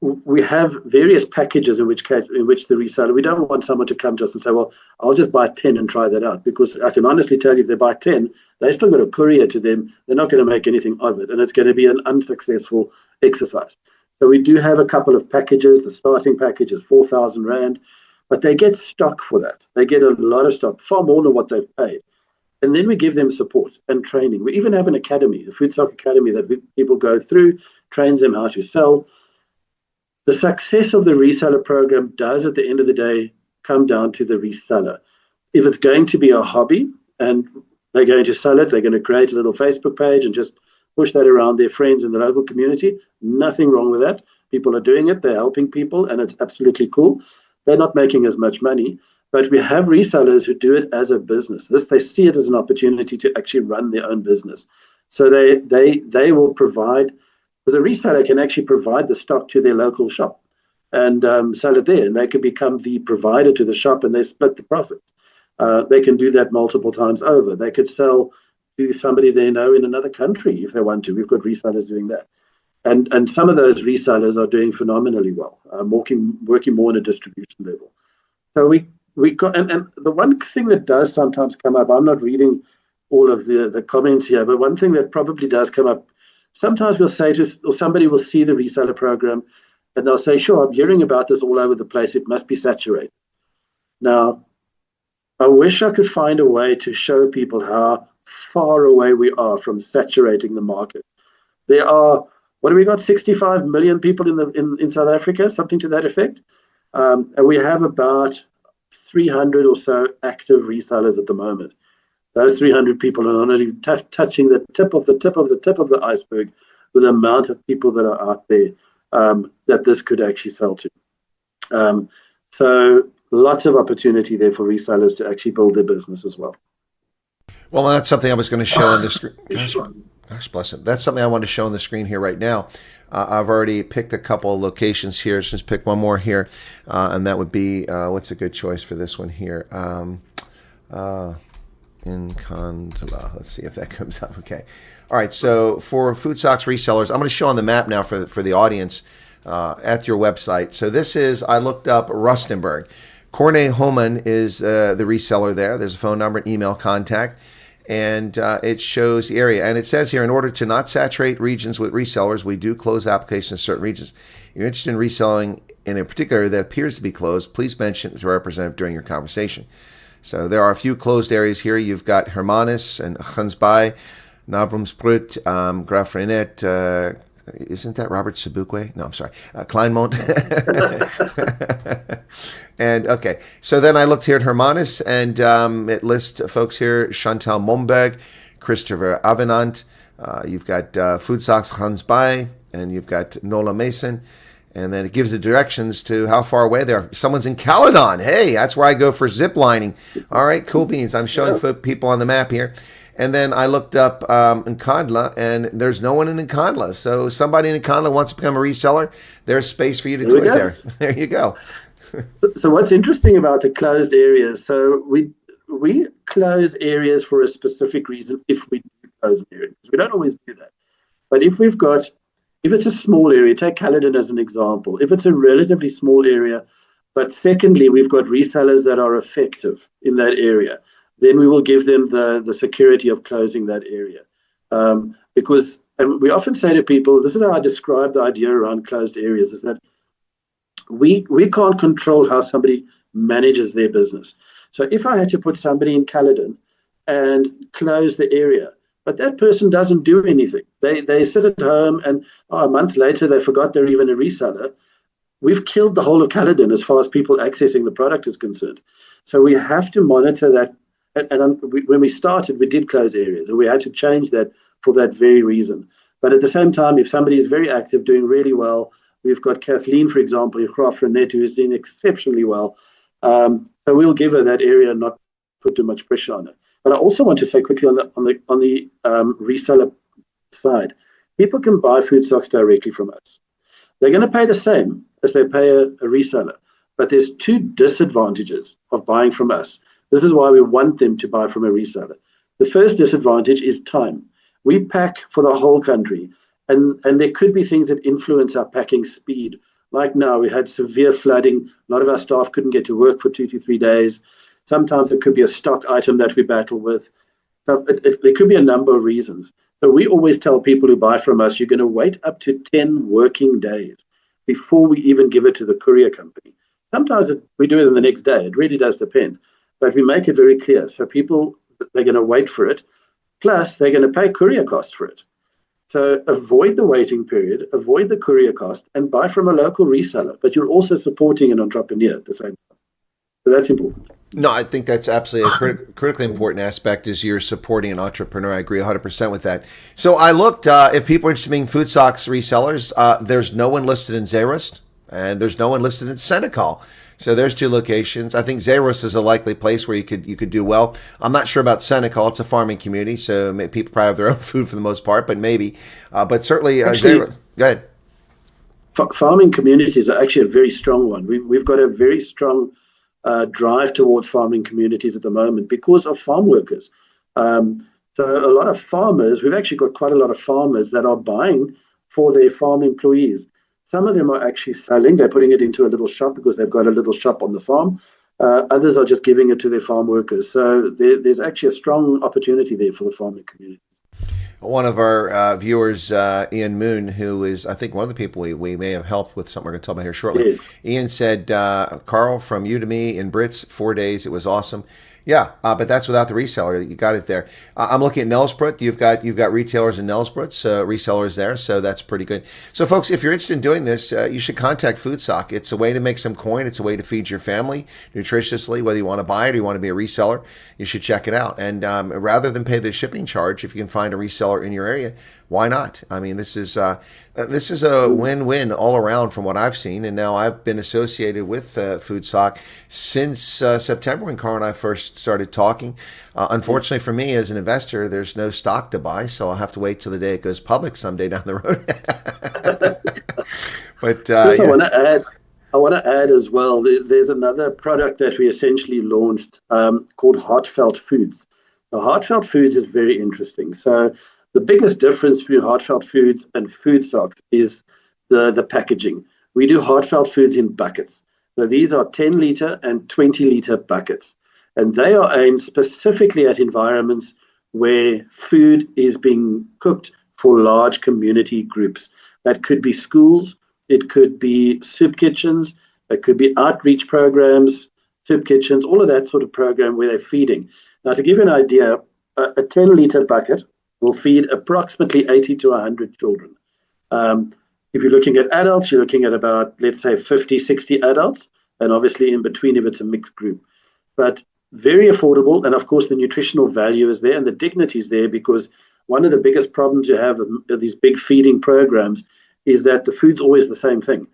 We have various packages in which the reseller, we don't want someone to come to us and say, well, I'll just buy 10 and try that out, because I can honestly tell you if they buy 10, they still got a courier to them. They're not going to make anything of it, and it's going to be an unsuccessful exercise. So we do have a couple of packages. The starting package is 4,000 Rand, but they get stock for that. They get a lot of stock, far more than what they've paid. And then we give them support and training. We even have an academy, a food stock academy that people go through, trains them how to sell. The success of the reseller program does, at the end of the day, come down to the reseller. If it's going to be a hobby and they're going to sell it, they're going to create a little Facebook page and just push that around their friends in the local community. Nothing wrong with that. People are doing it. They're helping people, and it's absolutely cool. They're not making as much money, but we have resellers who do it as a business. They see it as an opportunity to actually run their own business. So they will provide. The reseller can actually provide the stock to their local shop and sell it there, and they can become the provider to the shop, and they split the profits. They can do that multiple times over. They could sell to somebody they know in another country if they want to. We've got resellers doing that, and some of those resellers are doing phenomenally well, working more on a distribution level. So we got, and the one thing that does sometimes come up, I'm not reading all of the comments here, but one thing that probably does come up. Sometimes we'll say or somebody will see the reseller program and they'll say, sure, I'm hearing about this all over the place. It must be saturated. Now, I wish I could find a way to show people how far away we are from saturating the market. There are, what have we got, 65 million people in South Africa, something to that effect. And we have about 300 or so active resellers at the moment. Those 300 people are not only touching the tip of the iceberg with the amount of people that are out there that this could actually sell to. So lots of opportunity there for resellers to actually build their business as well. Well, that's something I was going to show on the screen. Gosh bless it. That's something I want to show on the screen here right now. I've already picked a couple of locations here. So just pick one more here, and that would be, what's a good choice for this one here? In Kandla. Let's see if that comes up. Okay. All right. So for Food Stocks resellers, I'm going to show on the map now for the audience at your website. So this is, I looked up Rustenburg. Corne Homan is the reseller there. There's a phone number, an email contact, and it shows the area. And it says here, in order to not saturate regions with resellers, we do close applications in certain regions. If you're interested in reselling in a particular area that appears to be closed, please mention it to a representative during your conversation. So there are a few closed areas here. You've got Hermanus and Gansbaai, Nabrumsbrut, Grafrenet. Isn't that Robert Sebukwe? No, I'm sorry. Kleinmond. And okay, so then I looked here at Hermanus, and it lists folks here: Chantal Momberg, Christopher Avenant. You've got Food Stocks Gansbaai, and you've got Nola Mason. And then it gives the directions to how far away they are. Someone's in Caledon. Hey, that's where I go for zip lining. All right, cool beans. I'm showing people on the map here. And then I looked up Nkandla, and there's no one in Nkandla. So somebody in Nkandla wants to become a reseller, there's space for you to do it there. There you go. So what's interesting about the closed areas, so we close areas for a specific reason if we do close areas. We don't always do that. But if it's a small area, take Caledon as an example. If it's a relatively small area, but secondly, we've got resellers that are effective in that area, then we will give them the security of closing that area. Because, and we often say to people, this is how I describe the idea around closed areas, is that we can't control how somebody manages their business. So if I had to put somebody in Caledon and close the area, but that person doesn't do anything. They sit at home, and a month later they forgot they're even a reseller. We've killed the whole of Caledon as far as people accessing the product is concerned. So we have to monitor that. And when we started, we did close areas, and we had to change that for that very reason. But at the same time, if somebody is very active, doing really well, we've got Kathleen, for example, in Grafrenet, who is doing exceptionally well. So we'll give her that area and not put too much pressure on it. But I also want to say quickly on the reseller side, people can buy food stocks directly from us. They're going to pay the same as they pay a reseller, But there's two disadvantages of buying from us. This is why we want them to buy from a reseller. The first disadvantage is time. We pack for the whole country, and there could be things that influence our packing speed. Like now, we had severe flooding. A lot of our staff couldn't get to work for 2 to 3 days. Sometimes it could be a stock item that we battle with. So there could be a number of reasons. So we always tell people who buy from us, you're going to wait up to 10 working days before we even give it to the courier company. Sometimes we do it in the next day. It really does depend. But we make it very clear. So people, they're going to wait for it. Plus, they're going to pay courier costs for it. So avoid the waiting period, avoid the courier cost, and buy from a local reseller. But you're also supporting an entrepreneur at the same time. So that's important. No, I think that's absolutely a critically important aspect is you're supporting an entrepreneur. I agree 100% with that. So I looked, if people are interested in being food stocks resellers, there's no one listed in Zayrust, and there's no one listed in Senecal. So there's 2 locations. I think Zayrust is a likely place where you could do well. I'm not sure about Senecal. It's a farming community, so people probably have their own food for the most part, but maybe. But certainly Zayrust. Go ahead. Farming communities are actually a very strong one. We've got a very strong drive towards farming communities at the moment because of farm workers. So a lot of farmers, we've actually got quite a lot of farmers that are buying for their farm employees. Some of them are actually selling. They're putting it into a little shop because they've got a little shop on the farm. Others are just giving it to their farm workers. So there's actually a strong opportunity there for the farming community. One of our viewers, Ian Moon, who is, I think, one of the people we may have helped with something we're going to talk about here shortly. Yes. Ian said, Carl, from you to me in Brits, 4 days, it was awesome. Yeah, but that's without the reseller. You got it there. I'm looking at Nelspruit. You've got retailers in Nelspruit, resellers there, so that's pretty good. So, folks, if you're interested in doing this, you should contact FoodSock. It's a way to make some coin. It's a way to feed your family nutritiously, whether you want to buy it or you want to be a reseller. You should check it out. And rather than pay the shipping charge, if you can find a reseller in your area, why not? I mean, this is a win-win all around from what I've seen. And now I've been associated with FoodSock since September when Carl and I first started talking. Unfortunately for me as an investor, there's no stock to buy, so I'll have to wait till the day it goes public someday down the road. But Yes, yeah. I want to add as well. There's another product that we essentially launched called Heartfelt Foods. The Heartfelt Foods is very interesting. So the biggest difference between Heartfelt Foods and FoodSock is the packaging. We do Heartfelt Foods in buckets. So these are 10-liter and 20-liter buckets. And they are aimed specifically at environments where food is being cooked for large community groups. That could be schools, it could be soup kitchens, it could be outreach programs, soup kitchens, all of that sort of program where they're feeding. Now, to give you an idea, a 10-liter bucket will feed approximately 80 to 100 children. If you're looking at adults, you're looking at about, let's say, 50, 60 adults, and obviously in between if it's a mixed group. But very affordable, and of course the nutritional value is there and the dignity is there, because one of the biggest problems you have of these big feeding programs is that the food's always the same thing.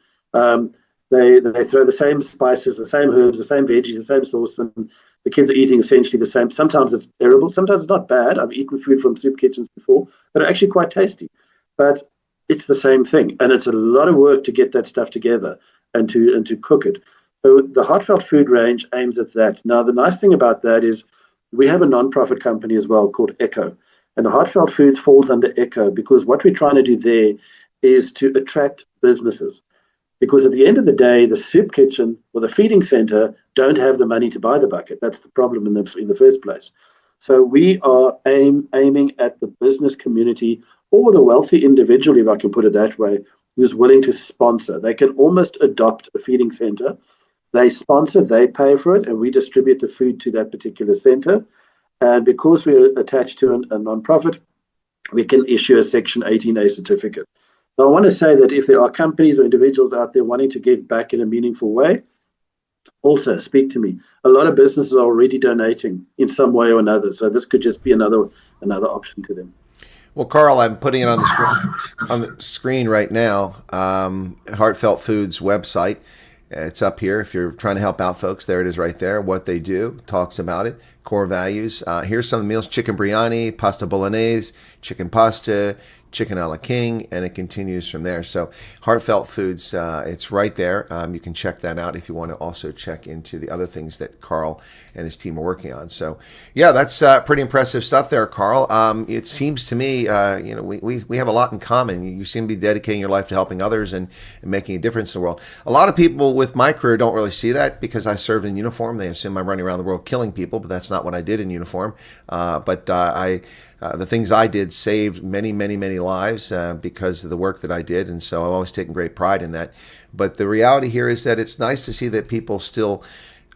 They throw the same spices, the same herbs, the same veggies, the same sauce, and the kids are eating essentially the same. Sometimes it's terrible, sometimes it's not bad. I've eaten food from soup kitchens before that are actually quite tasty, but it's the same thing, and it's a lot of work to get that stuff together and to cook it. So the Heartfelt Food range aims at that. Now, the nice thing about that is we have a non-profit company as well called Echo, and the Heartfelt Foods falls under Echo because what we're trying to do there is to attract businesses. Because at the end of the day, the soup kitchen or the feeding center don't have the money to buy the bucket. That's the problem in the first place. So we are aiming at the business community or the wealthy individual, if I can put it that way, who's willing to sponsor. They can almost adopt a feeding center. They sponsor, they pay for it, and we distribute the food to that particular center. And because we're attached to a nonprofit, we can issue a Section 18A certificate. So I want to say that if there are companies or individuals out there wanting to give back in a meaningful way, also speak to me. A lot of businesses are already donating in some way or another, so this could just be another option to them. Well, Carl, I'm putting it on the screen right now. Heartfelt Foods website. It's up here if you're trying to help out folks. There it is right there. What they do, talks about it. core values. Here's some of the meals: chicken biryani, pasta bolognese, chicken pasta, chicken a la king, and it continues from there. So Heartfelt Foods, it's right there. You can check that out if you want to also check into the other things that Carl and his team are working on. So yeah, that's pretty impressive stuff there, Carl. It seems to me, we have a lot in common. You seem to be dedicating your life to helping others and making a difference in the world. A lot of people with my career don't really see that because I served in uniform. They assume I'm running around the world killing people, but that's not what I did in uniform. The things I did saved many, many, many lives because of the work that I did. And so I've always taken great pride in that. But the reality here is that it's nice to see that people still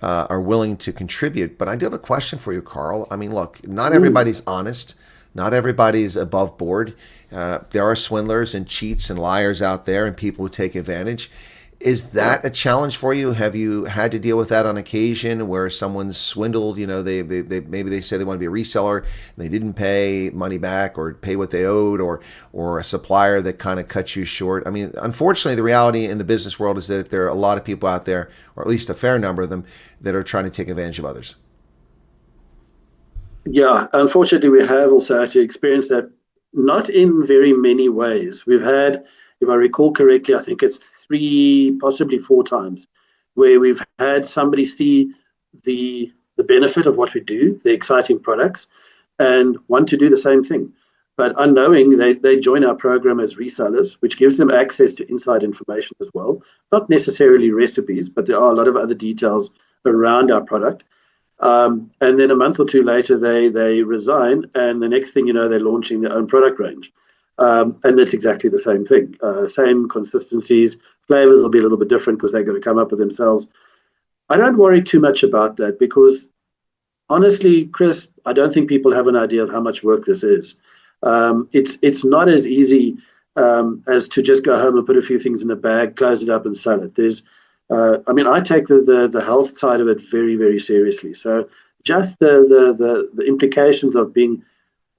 are willing to contribute. But I do have a question for you, Carl. I mean, look, not everybody's honest. Not everybody's above board. There are swindlers and cheats and liars out there and people who take advantage. Is that a challenge for you? Have you had to deal with that on occasion where someone's swindled? They maybe they say they want to be a reseller and they didn't pay money back or pay what they owed, or a supplier that kind of cuts you short. I mean, unfortunately, the reality in the business world is that there are a lot of people out there, or at least a fair number of them, that are trying to take advantage of others. Yeah, unfortunately, we have also actually experienced that, not in very many ways. We've had, if I recall correctly, I think it's 3, possibly 4 times where we've had somebody see the benefit of what we do, the exciting products, and want to do the same thing. But unknowing, they join our program as resellers, which gives them access to inside information as well. Not necessarily recipes, but there are a lot of other details around our product. And then a month or 2 later, they resign, and the next thing you know, they're launching their own product range. And that's exactly the same thing. Same consistencies, flavors will be a little bit different because they're going to come up with themselves. I don't worry too much about that because, honestly, Chris, I don't think people have an idea of how much work this is. It's not as easy as to just go home and put a few things in a bag, close it up, and sell it. I take the health side of it very, very seriously. So just the implications of being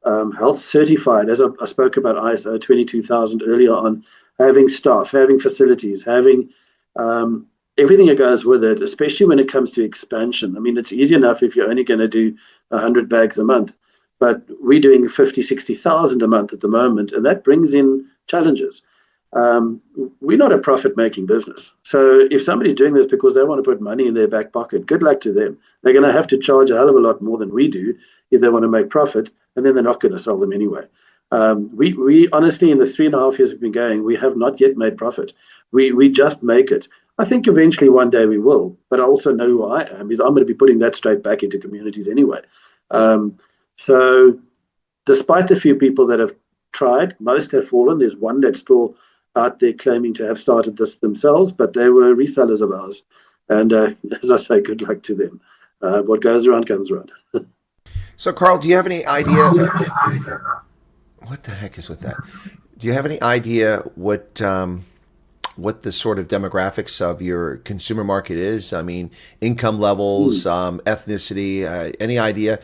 health certified, as I spoke about ISO 22000 earlier on, having staff, having facilities, having everything that goes with it, especially when it comes to expansion. I mean, it's easy enough if you're only going to do 100 bags a month, but we're doing 50, 60,000 a month at the moment, and that brings in challenges. We're not a profit-making business. So if somebody's doing this because they want to put money in their back pocket, good luck to them. They're going to have to charge a hell of a lot more than we do if they want to make profit, and then they're not going to sell them anyway. We honestly, in the 3.5 years we've been going, we have not yet made profit. We just make it. I think eventually one day we will, but I also know who I am, is I'm going to be putting that straight back into communities anyway. So despite the few people that have tried, most have fallen. There's one that's still out there claiming to have started this themselves, but they were resellers of ours. And as I say, good luck to them. What goes around comes around. So, Carl, do you have any idea? What the heck is with that? Do you have any idea what the sort of demographics of your consumer market is? I mean, income levels, ethnicity, any idea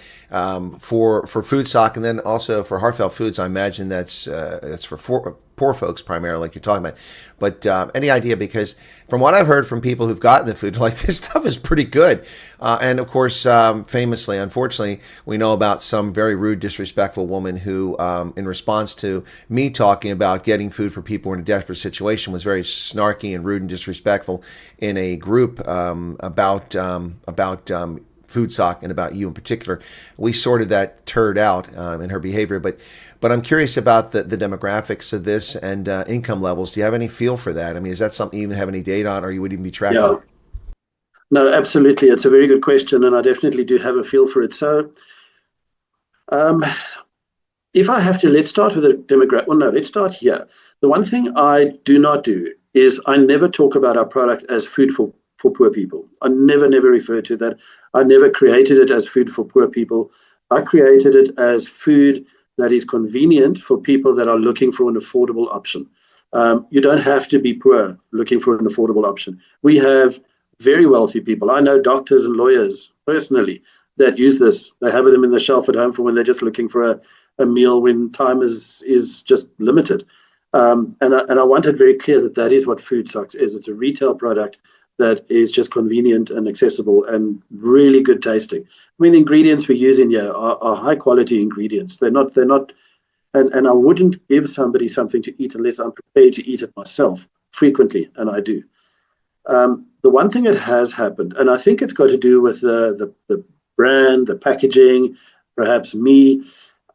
for food stock, and then also for Heartfelt Foods? I imagine that's for poor folks primarily, like you're talking about. But any idea? Because from what I've heard from people who've gotten the food, like, this stuff is pretty good. And of course, famously, unfortunately, we know about some very rude, disrespectful woman who, in response to me talking about getting food for people in a desperate situation, was very snarky and rude and disrespectful in a group about food stock and about you in particular. We sorted that turd out in her behavior, but I'm curious about the demographics of this and income levels. Do you have any feel for that? I mean, is that something you even have any data on, or you would even be tracking? Yeah. No, absolutely. It's a very good question, and I definitely do have a feel for it. So if I have to, let's start with the demographic. Well, no, let's start here. The one thing I do not do is I never talk about our product as food for poor people. I never refer to that. I never created it as food for poor people. I created it as food that is convenient for people that are looking for an affordable option. You don't have to be poor looking for an affordable option. We have very wealthy people. I know doctors and lawyers personally that use this. They have them in the shelf at home for when they're just looking for a meal when time is just limited. And I want it very clear that is what Food Socks is. It's a retail product that is just convenient and accessible and really good tasting. I mean, the ingredients we use in here are high quality ingredients. They're not, and I wouldn't give somebody something to eat unless I'm prepared to eat it myself frequently, and I do. The one thing that has happened, and I think it's got to do with the brand, the packaging, perhaps me,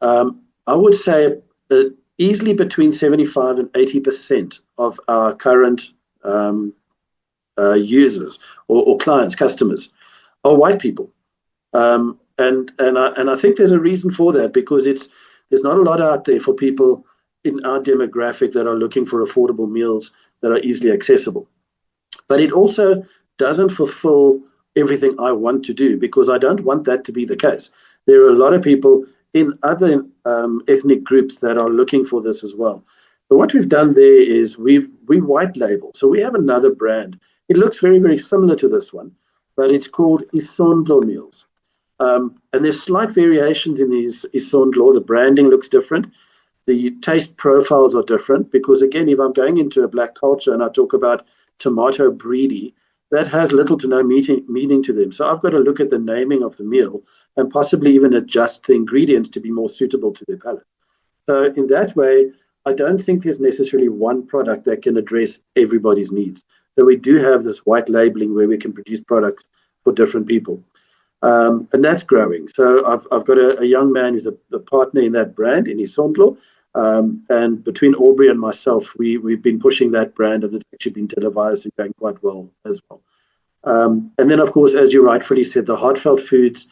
I would say that easily between 75 and 80% of our current users or clients, customers, are white people. And I think there's a reason for that, because there's not a lot out there for people in our demographic that are looking for affordable meals that are easily accessible. But it also doesn't fulfill everything I want to do, because I don't want that to be the case. There are a lot of people in other ethnic groups that are looking for this as well. So what we've done there is we white label. So we have another brand. It looks very, very similar to this one, but it's called Isondlo meals. And there's slight variations in these Isondlo. The branding looks different. The taste profiles are different, because again, if I'm going into a black culture and I talk about tomato breedy, that has little to no meaning to them. So I've got to look at the naming of the meal and possibly even adjust the ingredients to be more suitable to their palate. So in that way, I don't think there's necessarily one product that can address everybody's needs. So we do have this white labeling where we can produce products for different people. And that's growing. So I've got a young man who's a partner in that brand, in Isondlo. And between Aubrey and myself, we've been pushing that brand, and it's actually been televised and going quite well as well. And then, of course, as you rightfully said, the heartfelt foods,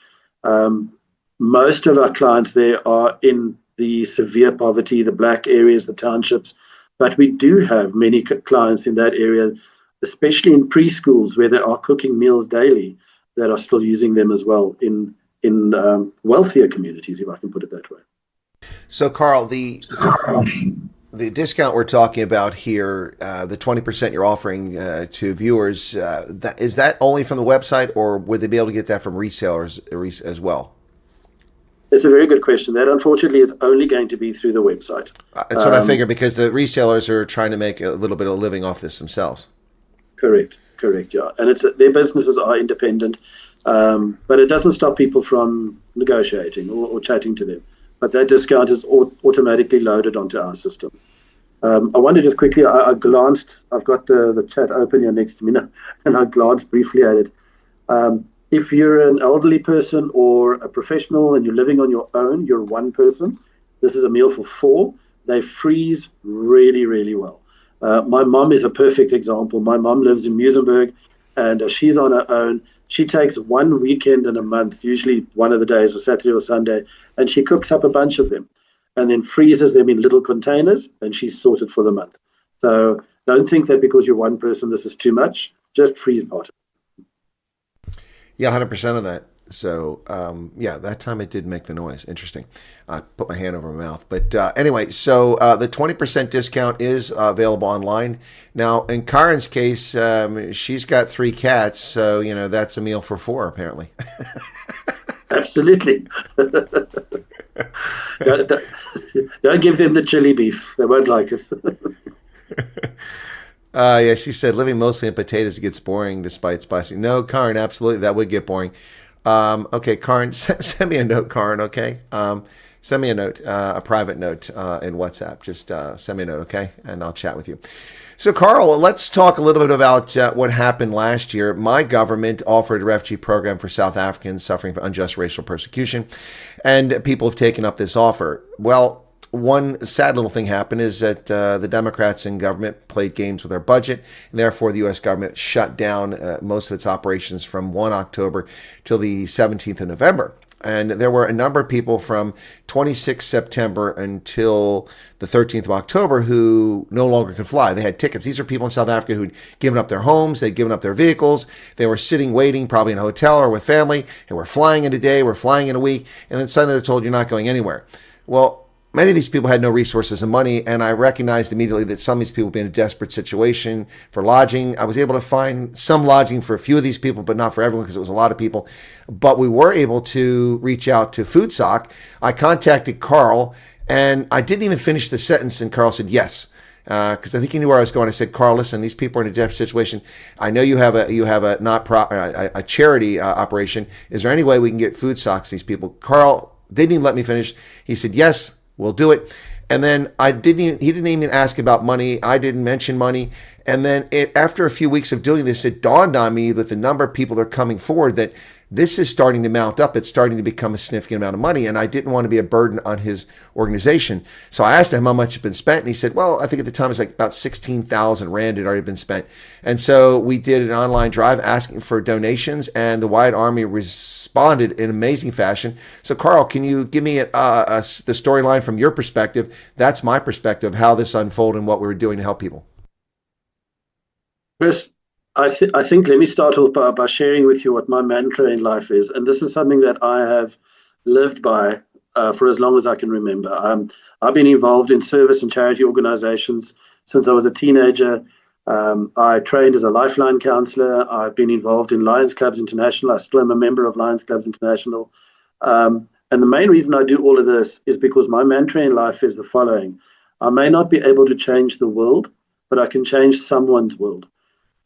most of our clients there are in the severe poverty, the black areas, the townships. But we do have many clients in that area, especially in preschools where they are cooking meals daily, that are still using them as well in wealthier communities, if I can put it that way. So, Carl, the discount we're talking about here, the 20% you're offering to viewers, is that only from the website, or would they be able to get that from resellers as well? It's a very good question. That, unfortunately, is only going to be through the website. That's what I figured, because the resellers are trying to make a little bit of a living off this themselves. Correct, yeah. And their businesses are independent, but it doesn't stop people from negotiating or chatting to them. But that discount is automatically loaded onto our system. I want to just quickly, I glanced, I've got the chat open here next to me now, and I glanced briefly at it. If you're an elderly person or a professional and you're living on your own, you're one person, this is a meal for 4. They freeze really, really well. My mom is a perfect example. My mom lives in Muizenberg, and she's on her own. She takes one weekend in a month, usually one of the days, a Saturday or Sunday, and she cooks up a bunch of them and then freezes them in little containers, and she's sorted for the month. So don't think that because you're one person, this is too much. Just freeze part. Yeah, 100% of that. So, yeah, that time it did make the noise. Interesting. I put my hand over my mouth. But anyway, so the 20% discount is available online. Now, in Karen's case, she's got 3 cats. So, that's a meal for 4, apparently. Absolutely. Don't give them the chili beef. They won't like it. Yeah, she said, living mostly on potatoes gets boring despite spicy. No, Karen, absolutely. That would get boring. Okay, Karen, send me a note, Karen, okay? Send me a note, a private note in WhatsApp. Just send me a note, okay? And I'll chat with you. So, Carl, let's talk a little bit about what happened last year. My government offered a refugee program for South Africans suffering from unjust racial persecution, and people have taken up this offer. Well, one sad little thing happened is that the Democrats in government played games with our budget, and therefore the U.S. government shut down most of its operations from 1 October till the 17th of November. And there were a number of people from 26 September until the 13th of October who no longer could fly. They had tickets. These are people in South Africa who'd given up their homes. They'd given up their vehicles. They were sitting, waiting, probably in a hotel or with family, and were flying in a day, were flying in a week, and then suddenly they're told you're not going anywhere. Well, many of these people had no resources and money, and I recognized immediately that some of these people would be in a desperate situation for lodging. I was able to find some lodging for a few of these people, but not for everyone because it was a lot of people. But we were able to reach out to FoodSock. I contacted Carl, and I didn't even finish the sentence, and Carl said yes. because I think he knew where I was going. I said, Carl, listen, these people are in a desperate situation. I know you have a charity operation. Is there any way we can get food stocks to these people? Carl didn't even let me finish. He said, yes, we'll do it. And then he didn't even ask about money. I didn't mention money. And then after a few weeks of doing this, it dawned on me with the number of people that are coming forward that this is starting to mount up. It's starting to become a significant amount of money. And I didn't want to be a burden on his organization. So I asked him how much had been spent. And he said, well, I think at the time it was like about 16,000 Rand had already been spent. And so we did an online drive asking for donations, and the Wyatt Army responded in amazing fashion. So Carl, can you give me the storyline from your perspective? That's my perspective, how this unfolded and what we were doing to help people. Chris, I think let me start off by sharing with you what my mantra in life is. And this is something that I have lived by for as long as I can remember. I've been involved in service and charity organizations since I was a teenager. I trained as a lifeline counselor. I've been involved in Lions Clubs International. I still am a member of Lions Clubs International. And the main reason I do all of this is because my mantra in life is the following. I may not be able to change the world, but I can change someone's world.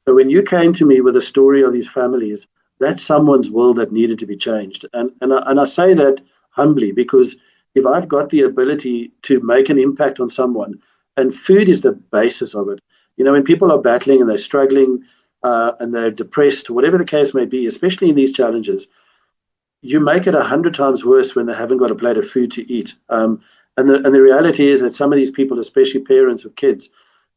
So when you came to me with a story of these families, that's someone's world that needed to be changed. And I say that humbly, because if I've got the ability to make an impact on someone, and food is the basis of it. You know, when people are battling and they're struggling and they're depressed, whatever the case may be, especially in these challenges, you make it 100 times worse when they haven't got a plate of food to eat. And the reality is that some of these people, especially parents of kids,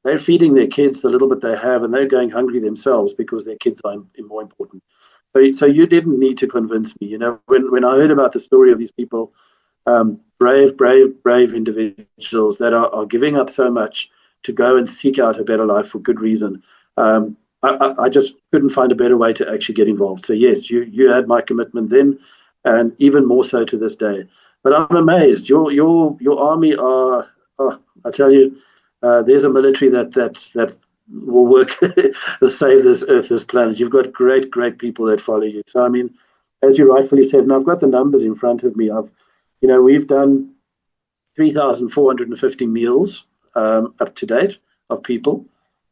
they're feeding their kids the little bit they have, and they're going hungry themselves because their kids are more important. So you didn't need to convince me. You know, when I heard about the story of these people, brave individuals that are giving up so much to go and seek out a better life for good reason, I just couldn't find a better way to actually get involved. So yes, you had my commitment then, and even more so to this day. But I'm amazed. Your army are, I tell you. There's a military that will work to save this earth, this planet. You've got great people that follow you. So, I mean, as you rightfully said, and I've got the numbers in front of me. We've done 3,450 meals up to date of people.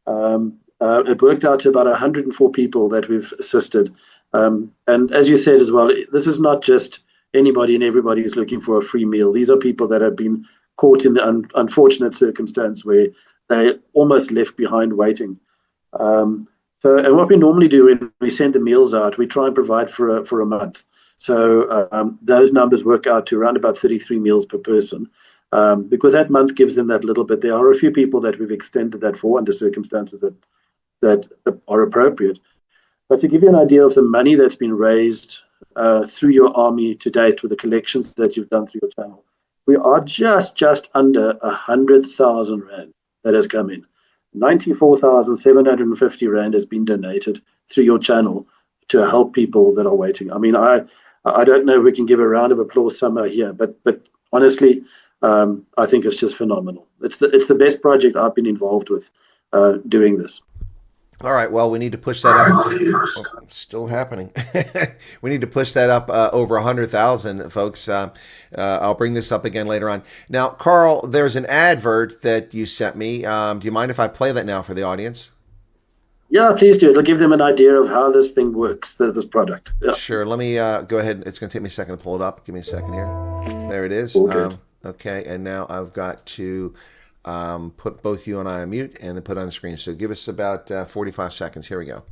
It worked out to about 104 people that we've assisted. And as you said as well, this is not just anybody and everybody who's looking for a free meal. These are people that have been caught in the unfortunate circumstance where they almost left behind waiting. And what we normally do when we send the meals out, we try and provide for a month. So those numbers work out to around about 33 meals per person, because that month gives them that little bit. There are a few people that we've extended that for under circumstances that are appropriate. But to give you an idea of the money that's been raised through your army to date with the collections that you've done through your channel, we are just under 100,000 Rand that has come in. 94,750 Rand has been donated through your channel to help people that are waiting. I mean, I don't know if we can give a round of applause somewhere here, but honestly, I think it's just phenomenal. It's the best project I've been involved with doing this. All right. Well, we need to push that up. Oh, still happening. We need to push that up over 100,000, folks. I'll bring this up again later on. Now, Carl, there's an advert that you sent me. Do you mind if I play that now for the audience? Yeah, please do. It'll give them an idea of how this thing works, this product. Yeah. Sure. Let me go ahead. It's going to take me a second to pull it up. Give me a second here. There it is. Okay. And now I've got to put both you and I on mute and then put it on the screen. So give us about 45 seconds. Here we go.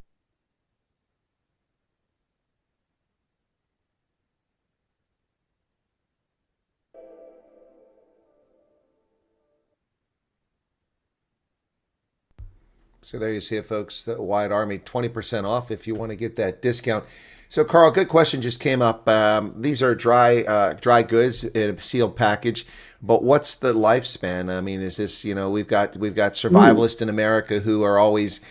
So there you see it, folks. The Wyatt Army, 20% off if you want to get that discount. So, Carl, good question just came up. These are dry goods in a sealed package, but what's the lifespan? I mean, is this, we've got survivalists in America who are always,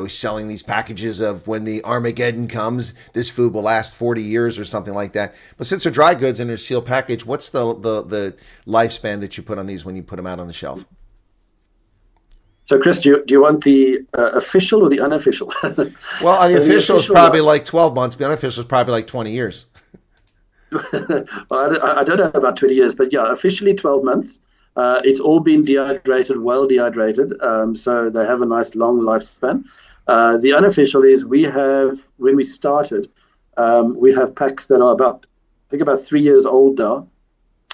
selling these packages of when the Armageddon comes, this food will last 40 years or something like that. But since they're dry goods in a sealed package, what's the lifespan that you put on these when you put them out on the shelf? So, Chris, do you want the official or the unofficial? Well, the official is probably like 12 months. The unofficial is probably like 20 years. Well, I don't know about 20 years, but yeah, officially 12 months. It's all been dehydrated, well dehydrated, so they have a nice long lifespan. The unofficial is when we started, we have packs that are I think about 3 years old now,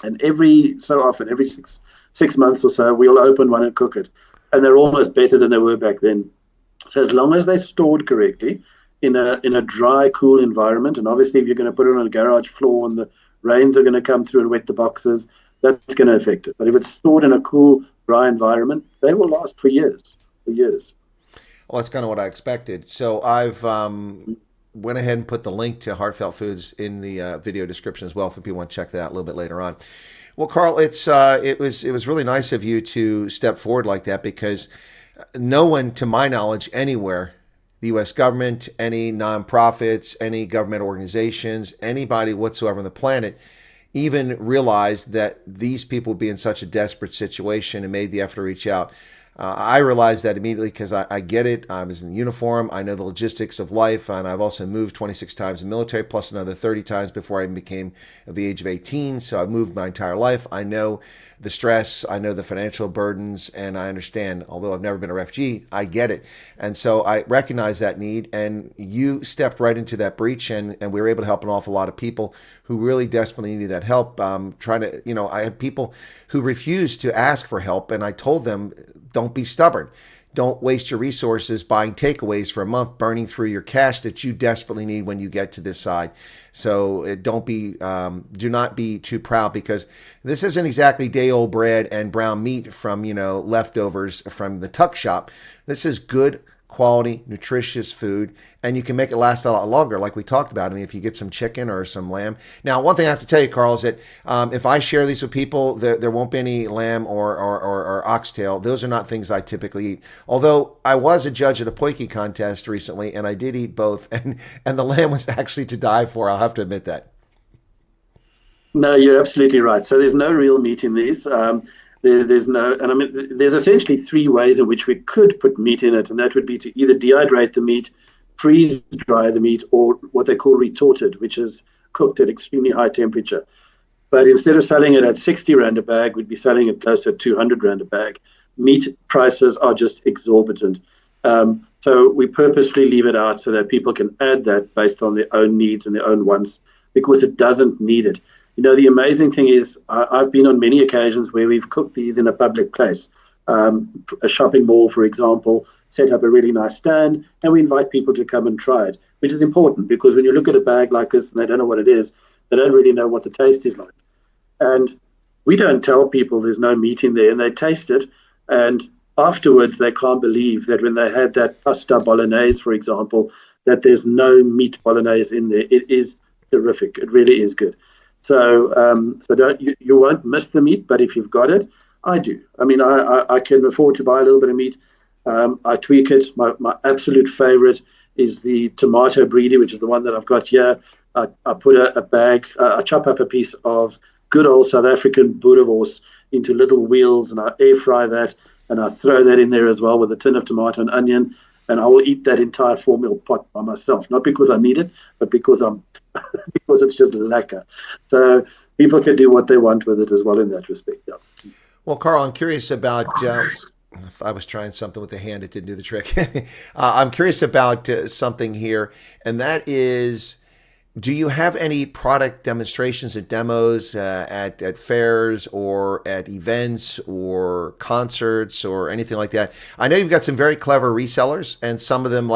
and every so often, every six months or so, we'll open one and cook it, and they're almost better than they were back then. So as long as they're stored correctly in a dry, cool environment, and obviously if you're going to put it on a garage floor and the rains are going to come through and wet the boxes, that's going to affect it. But if it's stored in a cool, dry environment, they will last for years. Well, that's kind of what I expected. So I've went ahead and put the link to Heartfelt Foods in the video description as well if people want to check that out a little bit later on. Well, Carl, it was really nice of you to step forward like that, because no one, to my knowledge, anywhere, the U.S. government, any nonprofits, any government organizations, anybody whatsoever on the planet, even realized that these people would be in such a desperate situation and made the effort to reach out. I realized that immediately because I get it. I was in the uniform. I know the logistics of life, and I've also moved 26 times in the military, plus another 30 times before I even became of the age of 18. So I've moved my entire life. I know the stress. I know the financial burdens, and I understand. Although I've never been a refugee, I get it. And so I recognize that need, and you stepped right into that breach, and we were able to help an awful lot of people who really desperately needed that help. I had people who refused to ask for help, and I told them, don't be stubborn. Don't waste your resources buying takeaways for a month, burning through your cash that you desperately need when you get to this side. So do not be too proud, because this isn't exactly day-old bread and brown meat from, leftovers from the tuck shop. This is good quality, nutritious food, and you can make it last a lot longer, like we talked about. I mean, if you get some chicken or some lamb. Now, one thing I have to tell you, Carl, is that if I share these with people, there won't be any lamb or oxtail. Those are not things I typically eat. Although I was a judge at a poike contest recently, and I did eat both, and the lamb was actually to die for. I'll have to admit that. No, you're absolutely right. So there's no real meat in these. There's essentially three ways in which we could put meat in it, and that would be to either dehydrate the meat, freeze dry the meat, or what they call retorted, which is cooked at extremely high temperature. But instead of selling it at 60 Rand a bag, we'd be selling it closer to 200 Rand a bag. Meat prices are just exorbitant. So we purposely leave it out so that people can add that based on their own needs and their own wants, because it doesn't need it. The amazing thing is I've been on many occasions where we've cooked these in a public place, a shopping mall, for example, set up a really nice stand, and we invite people to come and try it, which is important, because when you look at a bag like this and they don't know what it is, they don't really know what the taste is like. And we don't tell people there's no meat in there, and they taste it, and afterwards they can't believe that when they had that pasta bolognese, for example, that there's no meat bolognese in there. It is terrific. It really is good. So you won't miss the meat, but if you've got it, I do. I mean, I can afford to buy a little bit of meat. I tweak it. My absolute favorite is the tomato breedy, which is the one that I've got here. I put a bag, I chop up a piece of good old South African boerewors into little wheels, and I air fry that, and I throw that in there as well with a tin of tomato and onion, and I will eat that entire 4-meal pot by myself, not because I need it, but because because it's just lekker. So people can do what they want with it as well in that respect. Yeah. Well, Carl, I'm curious about, if I was trying something with the hand, it didn't do the trick. I'm curious about something here, and that is, do you have any product demonstrations and demos at fairs or at events or concerts or anything like that? I know you've got some very clever resellers, and some of them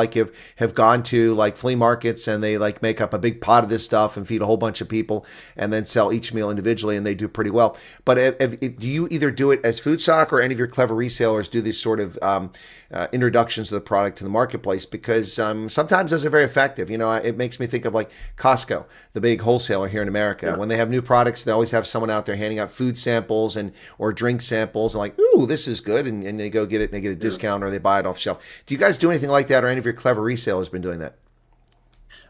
have gone to like flea markets, and they like make up a big pot of this stuff and feed a whole bunch of people and then sell each meal individually, and they do pretty well. But do you either do it as Food Sock, or any of your clever resellers do these sort of introductions of the product to the marketplace? Because sometimes those are very effective. It makes me think of like Costco, the big wholesaler here in America. Yeah. When they have new products, they always have someone out there handing out food samples or drink samples, and like, ooh, this is good, and they go get it and they get a discount, or they buy it off the shelf. Do you guys do anything like that, or any of your clever resellers been doing that?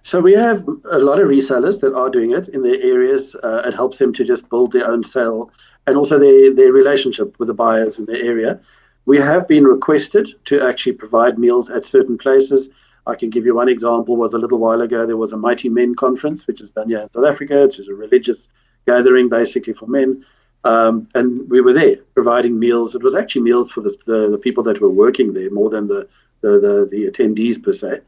So we have a lot of resellers that are doing it in their areas. It helps them to just build their own sale, and also their relationship with the buyers in their area. We have been requested to actually provide meals at certain places. I can give you one example. Was a little while ago, there was a Mighty Men conference, which is done here in South Africa, which is a religious gathering basically for men. And we were there providing meals. It was actually meals for the people that were working there more than the attendees per se.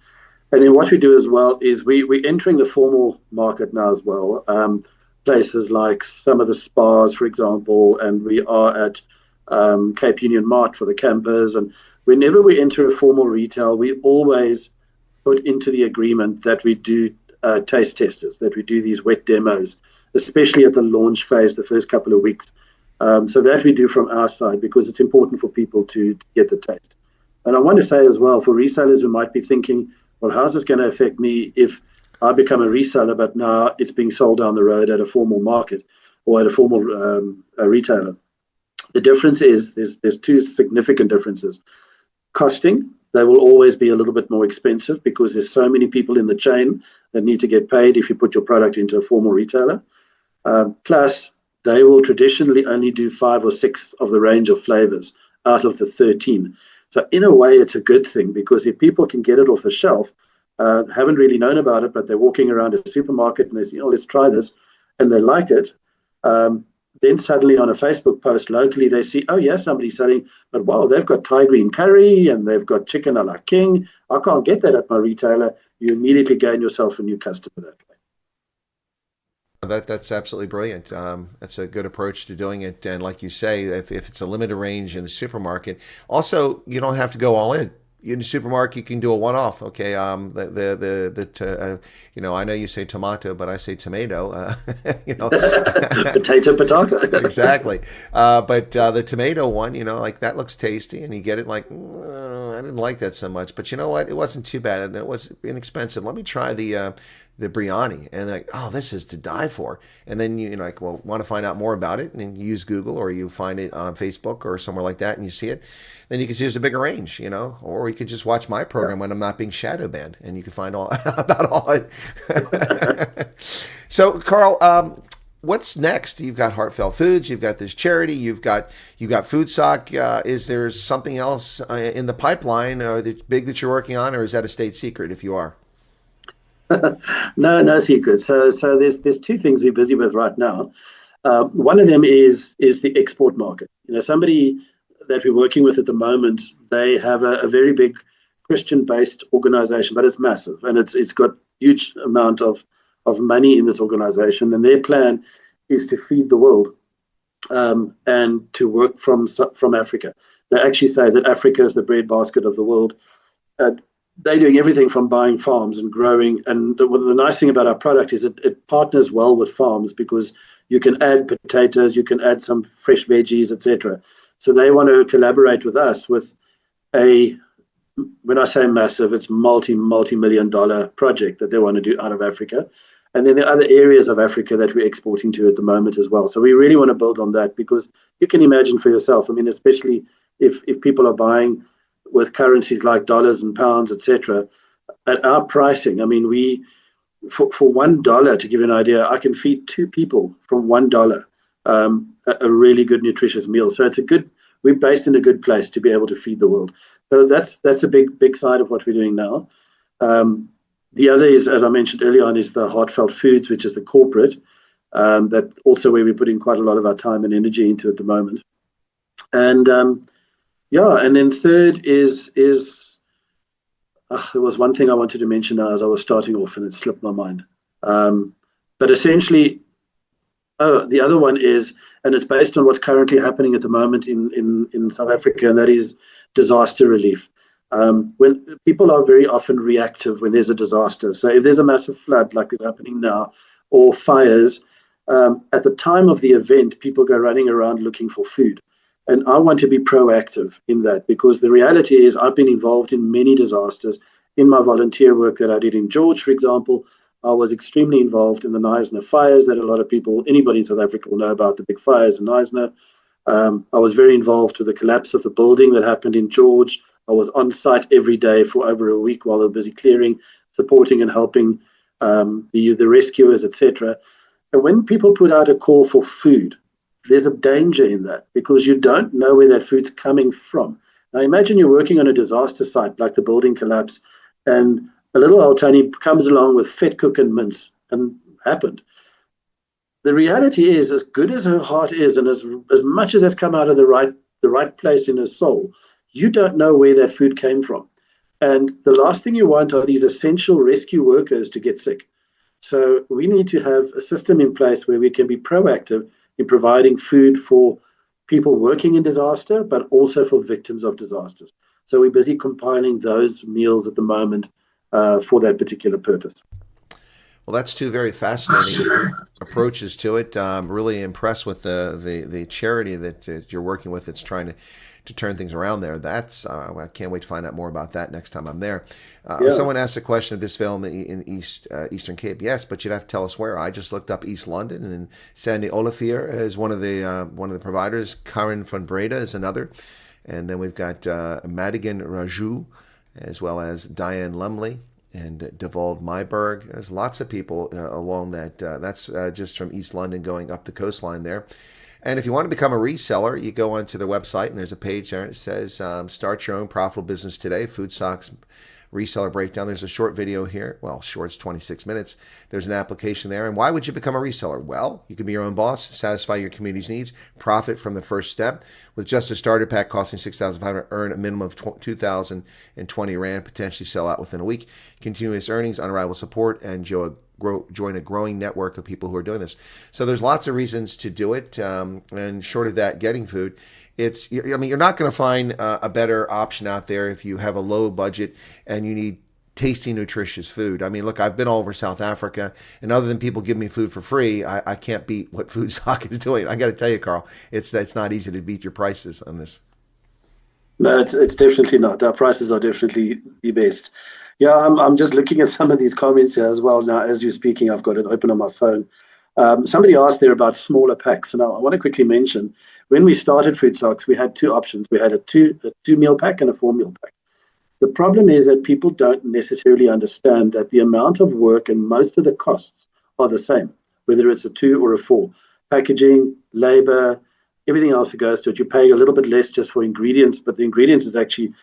And then what we do as well is we're entering the formal market now as well. Places like some of the spas, for example, and we are at Cape Union Mart for the campers. And whenever we enter a formal retail, we always put into the agreement that we do taste testers, that we do these wet demos, especially at the launch phase, the first couple of weeks. So that we do from our side because it's important for people to get the taste. And I want to say as well, for resellers who might be thinking, well, how's this going to affect me if I become a reseller, but now it's being sold down the road at a formal market or at a formal retailer? The difference is there's two significant differences. Costing, they will always be a little bit more expensive because there's so many people in the chain that need to get paid if you put your product into a formal retailer. Plus, they will traditionally only do 5 or 6 of the range of flavors out of the 13. So in a way, it's a good thing because if people can get it off the shelf, haven't really known about it, but they're walking around a supermarket and they say, oh, let's try this, and they like it, then suddenly on a Facebook post locally, they see, oh, yeah, somebody's selling, but wow, they've got Thai green curry and they've got chicken a la king. I can't get that at my retailer. You immediately gain yourself a new customer that way. That's absolutely brilliant. That's a good approach to doing it. And like you say, if it's a limited range in the supermarket, also you don't have to go all in. In the supermarket, you can do a one-off. Okay, I know you say tomato, but I say tomato. Potato. Exactly. But the tomato one, like that looks tasty, and you get it like, I didn't like that so much, but you know what? It wasn't too bad, and it was inexpensive. Let me try the biryani, and like, oh, this is to die for. And then you like, well, want to find out more about it, and then you use Google or you find it on Facebook or somewhere like that, and you see it. Then you can see there's a bigger range, or you could just watch my program when I'm not being shadow banned, and you can find all about all it. So, Carl, what's next? You've got Heartfelt Foods, you've got this charity, you've got Food Sock. Is there something else in the pipeline or that's big that you're working on, or is that a state secret if you are? No secret. So there's two things we're busy with right now. One of them is the export market. Somebody that we're working with at the moment, they have a very big Christian-based organization, but it's massive and it's got huge amount of money in this organization, and their plan is to feed the world and to work from Africa. They actually say that Africa is the breadbasket of the world. They're doing everything from buying farms and growing. And the nice thing about our product is it partners well with farms because you can add potatoes, you can add some fresh veggies, etc. So they want to collaborate with us with when I say massive, it's multi-million-dollar project that they want to do out of Africa. And then there are other areas of Africa that we're exporting to at the moment as well. So we really want to build on that because you can imagine for yourself, I mean, especially if people are buying with currencies like dollars and pounds, etc. At our pricing, I mean, for $1, to give you an idea, I can feed 2 people from $1, a really good nutritious meal. So we're based in a good place to be able to feed the world. So that's a big side of what we're doing now. The other is, as I mentioned earlier on, is the Heartfelt Foods, which is the corporate, that also where we're putting quite a lot of our time and energy into at the moment. And and then third is there was one thing I wanted to mention now as I was starting off and it slipped my mind. But essentially, the other one is, and it's based on what's currently happening at the moment in South Africa, and that is disaster relief. When people are very often reactive when there's a disaster. So if there's a massive flood like is happening now, or fires, at the time of the event, people go running around looking for food. And I want to be proactive in that because the reality is I've been involved in many disasters. In my volunteer work that I did in George, for example, I was extremely involved in the Knysna fires that a lot of people, anybody in South Africa will know about the big fires in Knysna. I was very involved with the collapse of the building that happened in George. I was on site every day for over a week while they were busy clearing, supporting and helping the rescuers, etc. And when people put out a call for food, there's a danger in that because you don't know where that food's coming from. Now imagine you're working on a disaster site like the building collapse and a little old Tony comes along with fat cook and mince and happened. the reality is, as good as her heart is, and as much as it's come out of the right place in her soul, you don't know where that food came from. And the last thing you want are these essential rescue workers to get sick. So we need to have a system in place where we can be proactive in providing food for people working in disaster, but also for victims of disasters. So we're busy compiling those meals at the moment for that particular purpose. Well, that's two very fascinating approaches to it. I'm really impressed with the charity that you're working with that's trying to turn things around there. That's I can't wait to find out more about that next time I'm there. Someone asked a question of this film in Eastern Cape. Yes, but you'd have to tell us where. I just looked up East London, and Sandy Olivier is one of the providers. Karen van Breda is another, and then we've got Madigan Raju, as well as Diane Lumley and Devald Myberg. There's lots of people along that. That's just from East London going up the coastline there. And if you want to become a reseller, you go onto their website, and there's a page there, and it says, start your own profitable business today, Food Socks reseller breakdown. There's a short video here. Well, short, it's 26 minutes. There's an application there. And why would you become a reseller? Well, you can be your own boss, satisfy your community's needs, profit from the first step. With just a starter pack costing $6,500, earn a minimum of 2,020 Rand, potentially sell out within a week. Continuous earnings, unrivaled support, and join a growing network of people who are doing this. So there's lots of reasons to do it. And short of that, getting food, you're not going to find a better option out there if you have a low budget and you need tasty, nutritious food. I mean, look, I've been all over South Africa, and other than people giving me food for free, I can't beat what Food Sock is doing. I got to tell you, Carl, it's not easy to beat your prices on this. No, it's definitely not. Our prices are definitely the best. Yeah, I'm just looking at some of these comments here as well now. As you're speaking, I've got it open on my phone. Somebody asked there about smaller packs, and I want to quickly mention, when we started Food Socks, we had two options. We had a two meal pack and a 4 meal pack. The problem is that people don't necessarily understand that the amount of work and most of the costs are the same, whether it's a 2 or a 4. Packaging, labor, everything else that goes to it. You pay a little bit less just for ingredients, but the ingredients is actually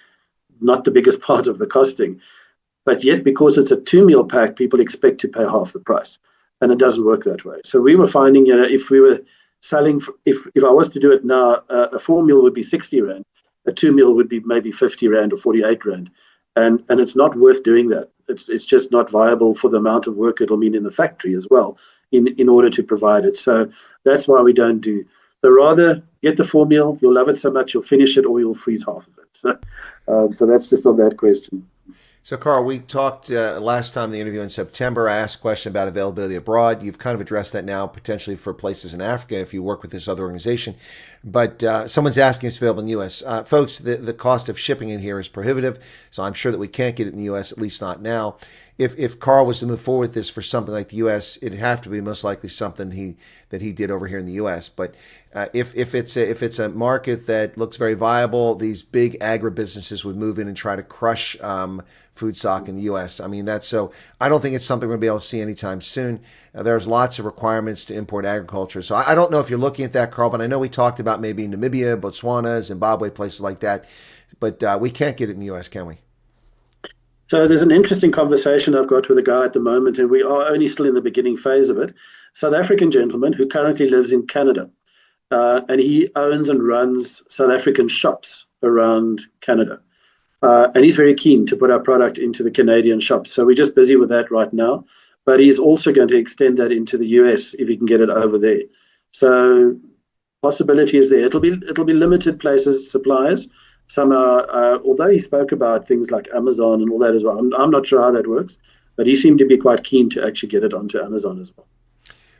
not the biggest part of the costing. But yet, because it's a 2 meal pack, people expect to pay half the price. And it doesn't work that way. So we were finding, if we were selling, if I was to do it now, a 4 meal would be 60 Rand. A 2 meal would be maybe 50 Rand or 48 Rand. And it's not worth doing that. It's just not viable for the amount of work it'll mean in the factory as well, in order to provide it. So that's why we don't do. So rather get the 4 meal, you'll love it so much, you'll finish it, or you'll freeze half of it. So that's just on that question. So, Carl, we talked last time in the interview in September. I asked a question about availability abroad. You've kind of addressed that now, potentially for places in Africa if you work with this other organization. But someone's asking if it's available in the U.S. Folks, the cost of shipping in here is prohibitive, so I'm sure that we can't get it in the U.S., at least not now. If Carl was to move forward with this for something like the U.S., it'd have to be most likely something that he did over here in the U.S. But if it's a market that looks very viable, these big agribusinesses would move in and try to crush Food Sock in the U.S. I mean, so I don't think it's something we're going to be able to see anytime soon. There's lots of requirements to import agriculture. So I don't know if you're looking at that, Carl, but I know we talked about maybe Namibia, Botswana, Zimbabwe, places like that. But we can't get it in the U.S., can we? So there's an interesting conversation I've got with a guy at the moment, and we are only still in the beginning phase of it. South African gentleman who currently lives in Canada, and he owns and runs South African shops around Canada. And he's very keen to put our product into the Canadian shops. So we're just busy with that right now. But he's also going to extend that into the US if he can get it over there. So possibility is there. It'll be limited places, suppliers. Some are, although he spoke about things like Amazon and all that as well. I'm not sure how that works, but he seemed to be quite keen to actually get it onto Amazon as well.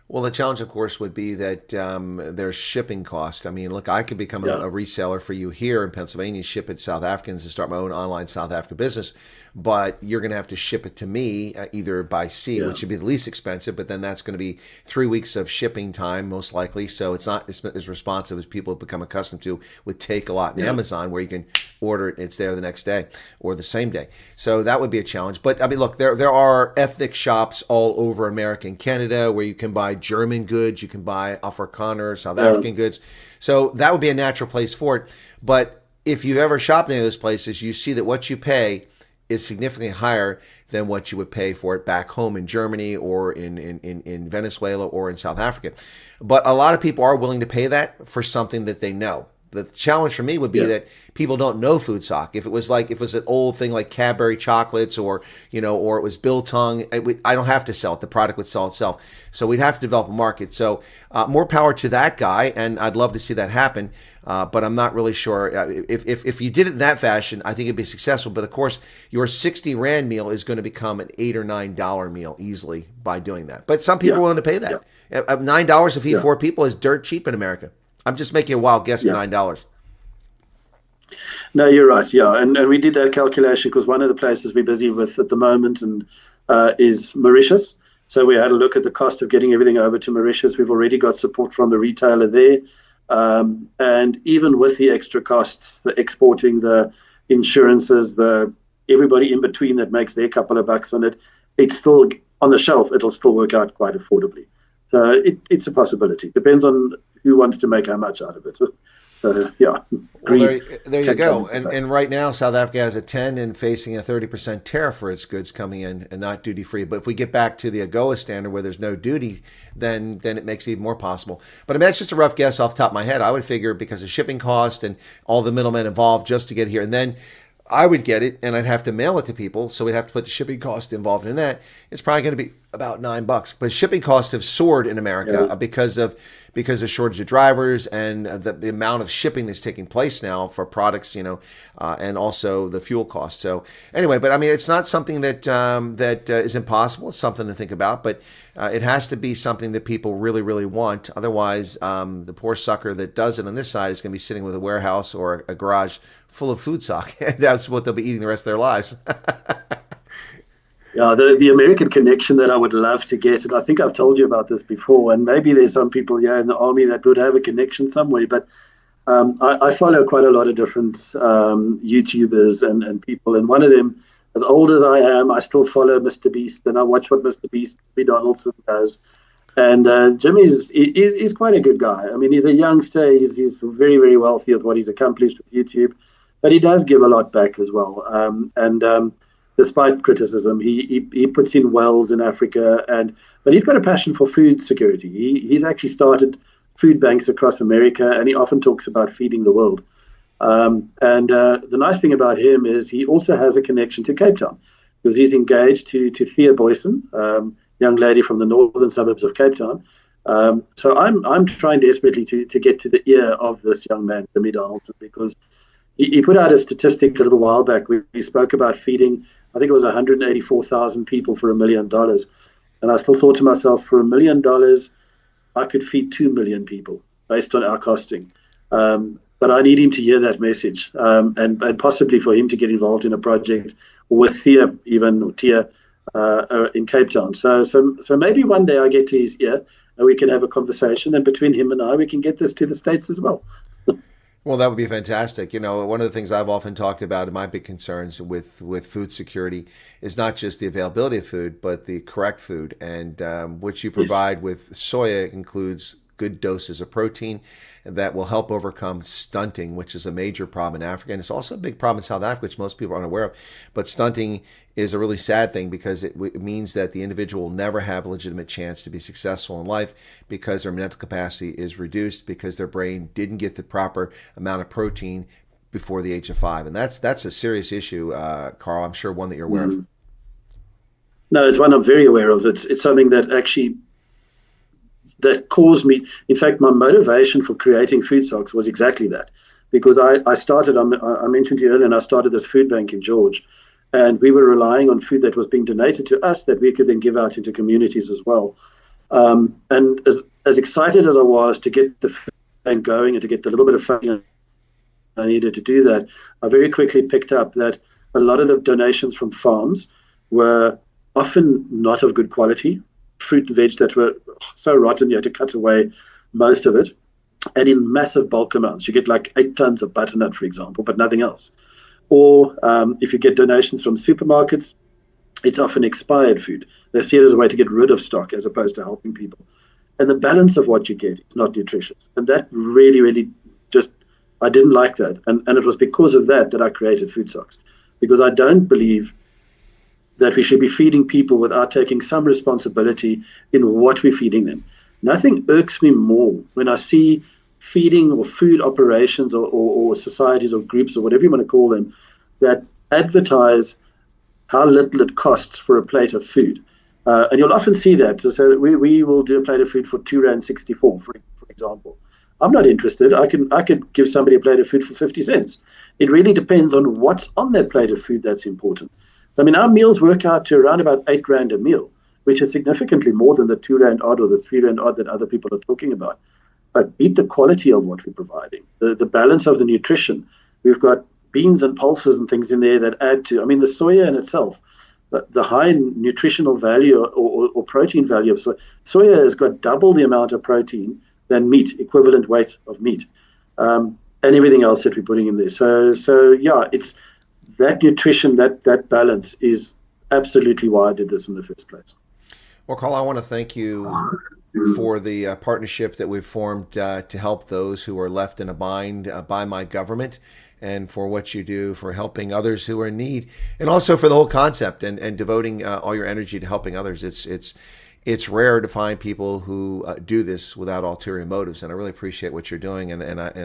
Well, the challenge, of course, would be that there's shipping cost. I mean, look, I could become a reseller for you here in Pennsylvania, ship it to South Africans and start my own online South Africa business. But you're going to have to ship it to me either by sea, which would be the least expensive, but then that's going to be 3 weeks of shipping time, most likely. So it's not as responsive as people have become accustomed to with Take-A-Lot and Amazon, where you can order it, it's there the next day or the same day. So that would be a challenge. But I mean, look, there are ethnic shops all over America and Canada where you can buy German goods, you can buy Afrikaner, South African goods. So that would be a natural place for it. But if you've ever shopped in any of those places, you see that what you pay is significantly higher than what you would pay for it back home in Germany or in Venezuela or in South Africa. But a lot of people are willing to pay that for something that they know. The challenge for me would be that people don't know food sock. If it was an old thing like Cadbury chocolates or it was biltong, I don't have to sell it. The product would sell itself. So we'd have to develop a market. So more power to that guy, and I'd love to see that happen. But I'm not really sure if you did it in that fashion. I think it'd be successful. But of course, your 60 Rand meal is going to become an $8 or $9 meal easily by doing that. But some people are willing to pay that. $9 to feed 4 people is dirt cheap in America. I'm just making a wild guess at $9. No, you're right. Yeah, and we did that calculation because one of the places we're busy with at the moment is Mauritius. So we had a look at the cost of getting everything over to Mauritius. We've already got support from the retailer there. And even with the extra costs, the exporting, the insurances, everybody in between that makes their couple of bucks on it, it's still on the shelf. It'll still work out quite affordably. So it's a possibility. Depends on who wants to make how much out of it. So yeah. Well, there you go. And right now, South Africa has a 10 and facing a 30% tariff for its goods coming in and not duty free. But if we get back to the AGOA standard where there's no duty, then it makes it even more possible. But I mean, that's just a rough guess off the top of my head. I would figure because of shipping costs and all the middlemen involved just to get here, and then I would get it and I'd have to mail it to people, so we'd have to put the shipping cost involved in that. It's probably going to be about $9. But shipping costs have soared in America because of shortage of drivers and the amount of shipping that's taking place now for products, and also the fuel cost. So anyway, but I mean, it's not something that is impossible. It's something to think about, but it has to be something that people really, really want. Otherwise, the poor sucker that does it on this side is going to be sitting with a warehouse or a garage full of food stock. That's what they'll be eating the rest of their lives. Yeah, the American connection that I would love to get, and I think I've told you about this before, and maybe there's some people in the army that would have a connection somewhere, but I follow quite a lot of different YouTubers and people, and one of them, as old as I am, I still follow Mr. Beast, and I watch what Mr. Beast, Jimmy Donaldson, does. And Jimmy's is quite a good guy. I mean, he's a youngster, he's very, very wealthy with what he's accomplished with YouTube, but he does give a lot back as well. Despite criticism, he puts in wells in Africa, but he's got a passion for food security. He's actually started food banks across America, and he often talks about feeding the world. The nice thing about him is he also has a connection to Cape Town, because he's engaged to Thea Boyson, young lady from the northern suburbs of Cape Town. So I'm trying desperately to get to the ear of this young man, Jimmy Donaldson, because he put out a statistic a little while back. We spoke about feeding, I think it was 184,000 people for $1 million. And I still thought to myself, for $1 million, I could feed 2 million people based on our costing. But I need him to hear that message, and possibly for him to get involved in a project with Thea, even Tia, in Cape Town. So maybe one day I get to his ear and we can have a conversation, and between him and I, we can get this to the States as well. Well, that would be fantastic. One of the things I've often talked about in my big concerns with food security is not just the availability of food, but the correct food. And what you provide with soya includes good doses of protein that will help overcome stunting, which is a major problem in Africa. And it's also a big problem in South Africa, which most people aren't aware of. But stunting is a really sad thing because it means that the individual will never have a legitimate chance to be successful in life because their mental capacity is reduced because their brain didn't get the proper amount of protein before the age of 5. And that's a serious issue, Carl. I'm sure one that you're aware of. No, it's one I'm very aware of. It's something that actually that caused me, in fact, my motivation for creating Food Socks was exactly that. Because I started, I mentioned to you earlier, and I started this food bank in George, and we were relying on food that was being donated to us that we could then give out into communities as well. And as excited as I was to get the food bank going and to get the little bit of funding I needed to do that, I very quickly picked up that a lot of the donations from farms were often not of good quality. Fruit and veg that were so rotten you had to cut away most of it, and in massive bulk amounts. You get like 8 tons of butternut, for example, but nothing else. Or if you get donations from supermarkets, it's often expired food. They see it as a way to get rid of stock as opposed to helping people. And the balance of what you get is not nutritious. And that really, really just, I didn't like that. And it was because of that I created Food Socks. because I don't believe that we should be feeding people without taking some responsibility in what we're feeding them. Nothing irks me more when I see feeding or food operations or societies or groups or whatever you want to call them that advertise how little it costs for a plate of food. And you'll often see that. So we will do a plate of food for R2.64, for example. I'm not interested. I could give somebody a plate of food for 50 cents. It really depends on what's on that plate of food that's important. I mean, our meals work out to around about R8 a meal, which is significantly more than the R2 odd or the R3 odd that other people are talking about. But beat the quality of what we're providing, the balance of the nutrition. We've got beans and pulses and things in there that add to, I mean, the soya in itself, the high nutritional value or protein value of soya has got double the amount of protein than meat, equivalent weight of meat, and everything else that we're putting in there. So yeah, it's that nutrition, that balance is absolutely why I did this in the first place. Well, Carl, I want to thank you for the partnership that we've formed to help those who are left in a bind by my government, and for what you do for helping others who are in need, and also for the whole concept and devoting all your energy to helping others. It's rare to find people who do this without ulterior motives, and I really appreciate what you're doing, and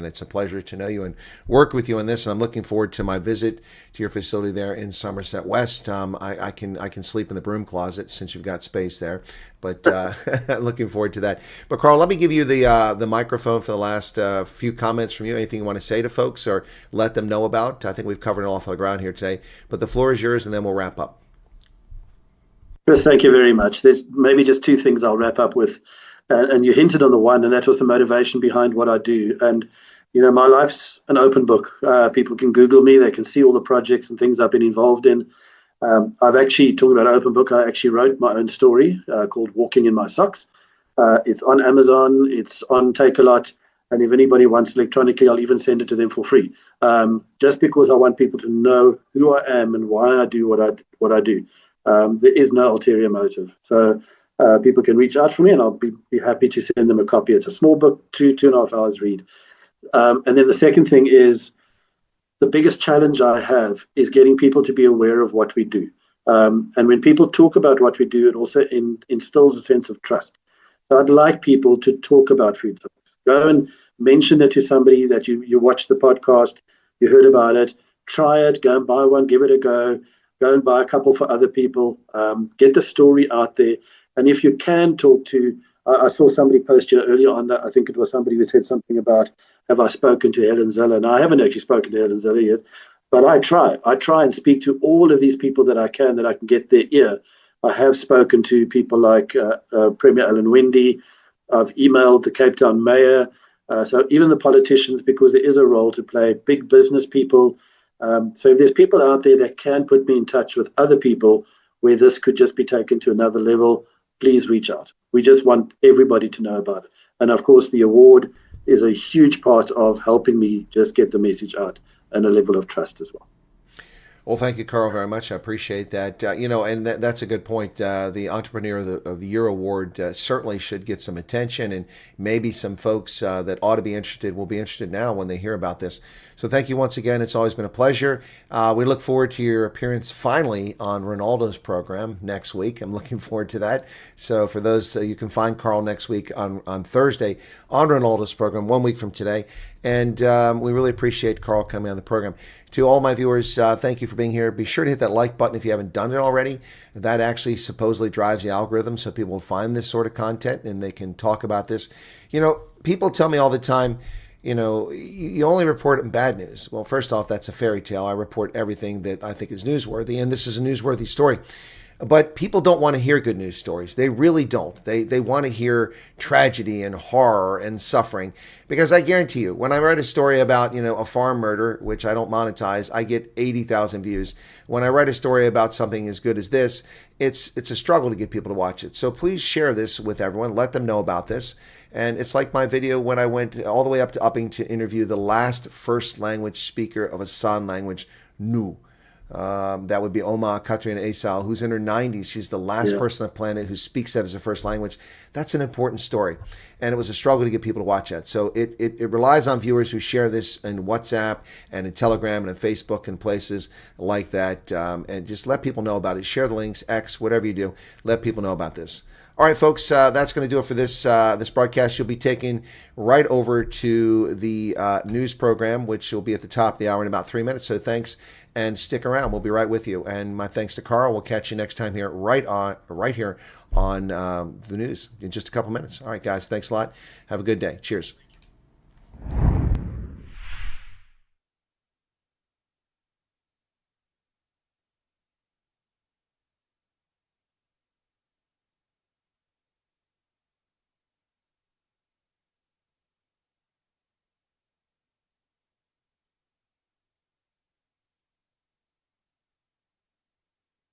it's a pleasure to know you and work with you on this. And I'm looking forward to my visit to your facility there in Somerset West. I can sleep in the broom closet since you've got space there, but looking forward to that. But Carl, let me give you the microphone for the last few comments from you. Anything you want to say to folks or let them know about? I think we've covered an awful lot of ground here today, but the floor is yours, and then we'll wrap up. Chris, thank you very much. There's maybe just two things I'll wrap up with. And you hinted on the one, and that was the motivation behind what I do. And, my life's an open book. People can Google me. They can see all the projects and things I've been involved in. I've actually, talking about open book, I actually wrote my own story called Walking in My Socks. It's on Amazon. It's on Take-A-Lot. And if anybody wants electronically, I'll even send it to them for free. Just because I want people to know who I am and why I do what I do. There is no ulterior motive. So people can reach out for me, and I'll be happy to send them a copy. It's a small book, 2.5 hours read. And then the second thing is, the biggest challenge I have is getting people to be aware of what we do. And when people talk about what we do, it also instills a sense of trust. So I'd like people to talk about food service. Go and mention it to somebody that you watched the podcast, you heard about it, try it, go and buy one, give it a go. Go and buy a couple for other people. Get the story out there. And if you can talk to, I saw somebody post here earlier on that I think it was somebody who said something about, have I spoken to Helen Zeller? And I haven't actually spoken to Helen Zeller yet, but I try. I try and speak to all of these people that I can get their ear. I have spoken to people like Premier Alan Wendy. I've emailed the Cape Town Mayor. So even the politicians, because there is a role to play, big business people. So if there's people out there that can put me in touch with other people where this could just be taken to another level, please reach out. We just want everybody to know about it. And of course, the award is a huge part of helping me just get the message out and a level of trust as well. Well, thank you, Carl, very much. I appreciate that. And that's a good point. The Entrepreneur of the Year Award certainly should get some attention, and maybe some folks that ought to be interested will be interested now when they hear about this. So thank you once again. It's always been a pleasure. We look forward to your appearance finally on Ronaldo's program next week. I'm looking forward to that. So for those, you can find Carl next week on Thursday on Ronaldo's program, 1 week from today. And we really appreciate Carl coming on the program. To all my viewers, thank you for being here. Be sure to hit that like button if you haven't done it already. That actually supposedly drives the algorithm, so people will find this sort of content and they can talk about this. People tell me all the time, you only report bad news. Well, first off, that's a fairy tale. I report everything that I think is newsworthy, and this is a newsworthy story. But people don't want to hear good news stories. They really don't. They want to hear tragedy and horror and suffering. Because I guarantee you, when I write a story about, a farm murder, which I don't monetize, I get 80,000 views. When I write a story about something as good as this, it's a struggle to get people to watch it. So please share this with everyone. Let them know about this. And it's like my video when I went all the way up to Upping to interview the last first language speaker of a San language, Nu. That would be Oma Katrina Esau, who's in her 90s. She's the last person on the planet who speaks that as a first language. That's an important story. And it was a struggle to get people to watch that. So it relies on viewers who share this in WhatsApp and in Telegram and in Facebook and places like that. And just let people know about it. Share the links, X, whatever you do. Let people know about this. All right, folks, that's going to do it for this this broadcast. You'll be taken right over to the news program, which will be at the top of the hour in about 3 minutes. So thanks, and stick around. We'll be right with you. And my thanks to Carl. We'll catch you next time here, right here on the news in just a couple minutes. All right, guys, thanks a lot. Have a good day. Cheers.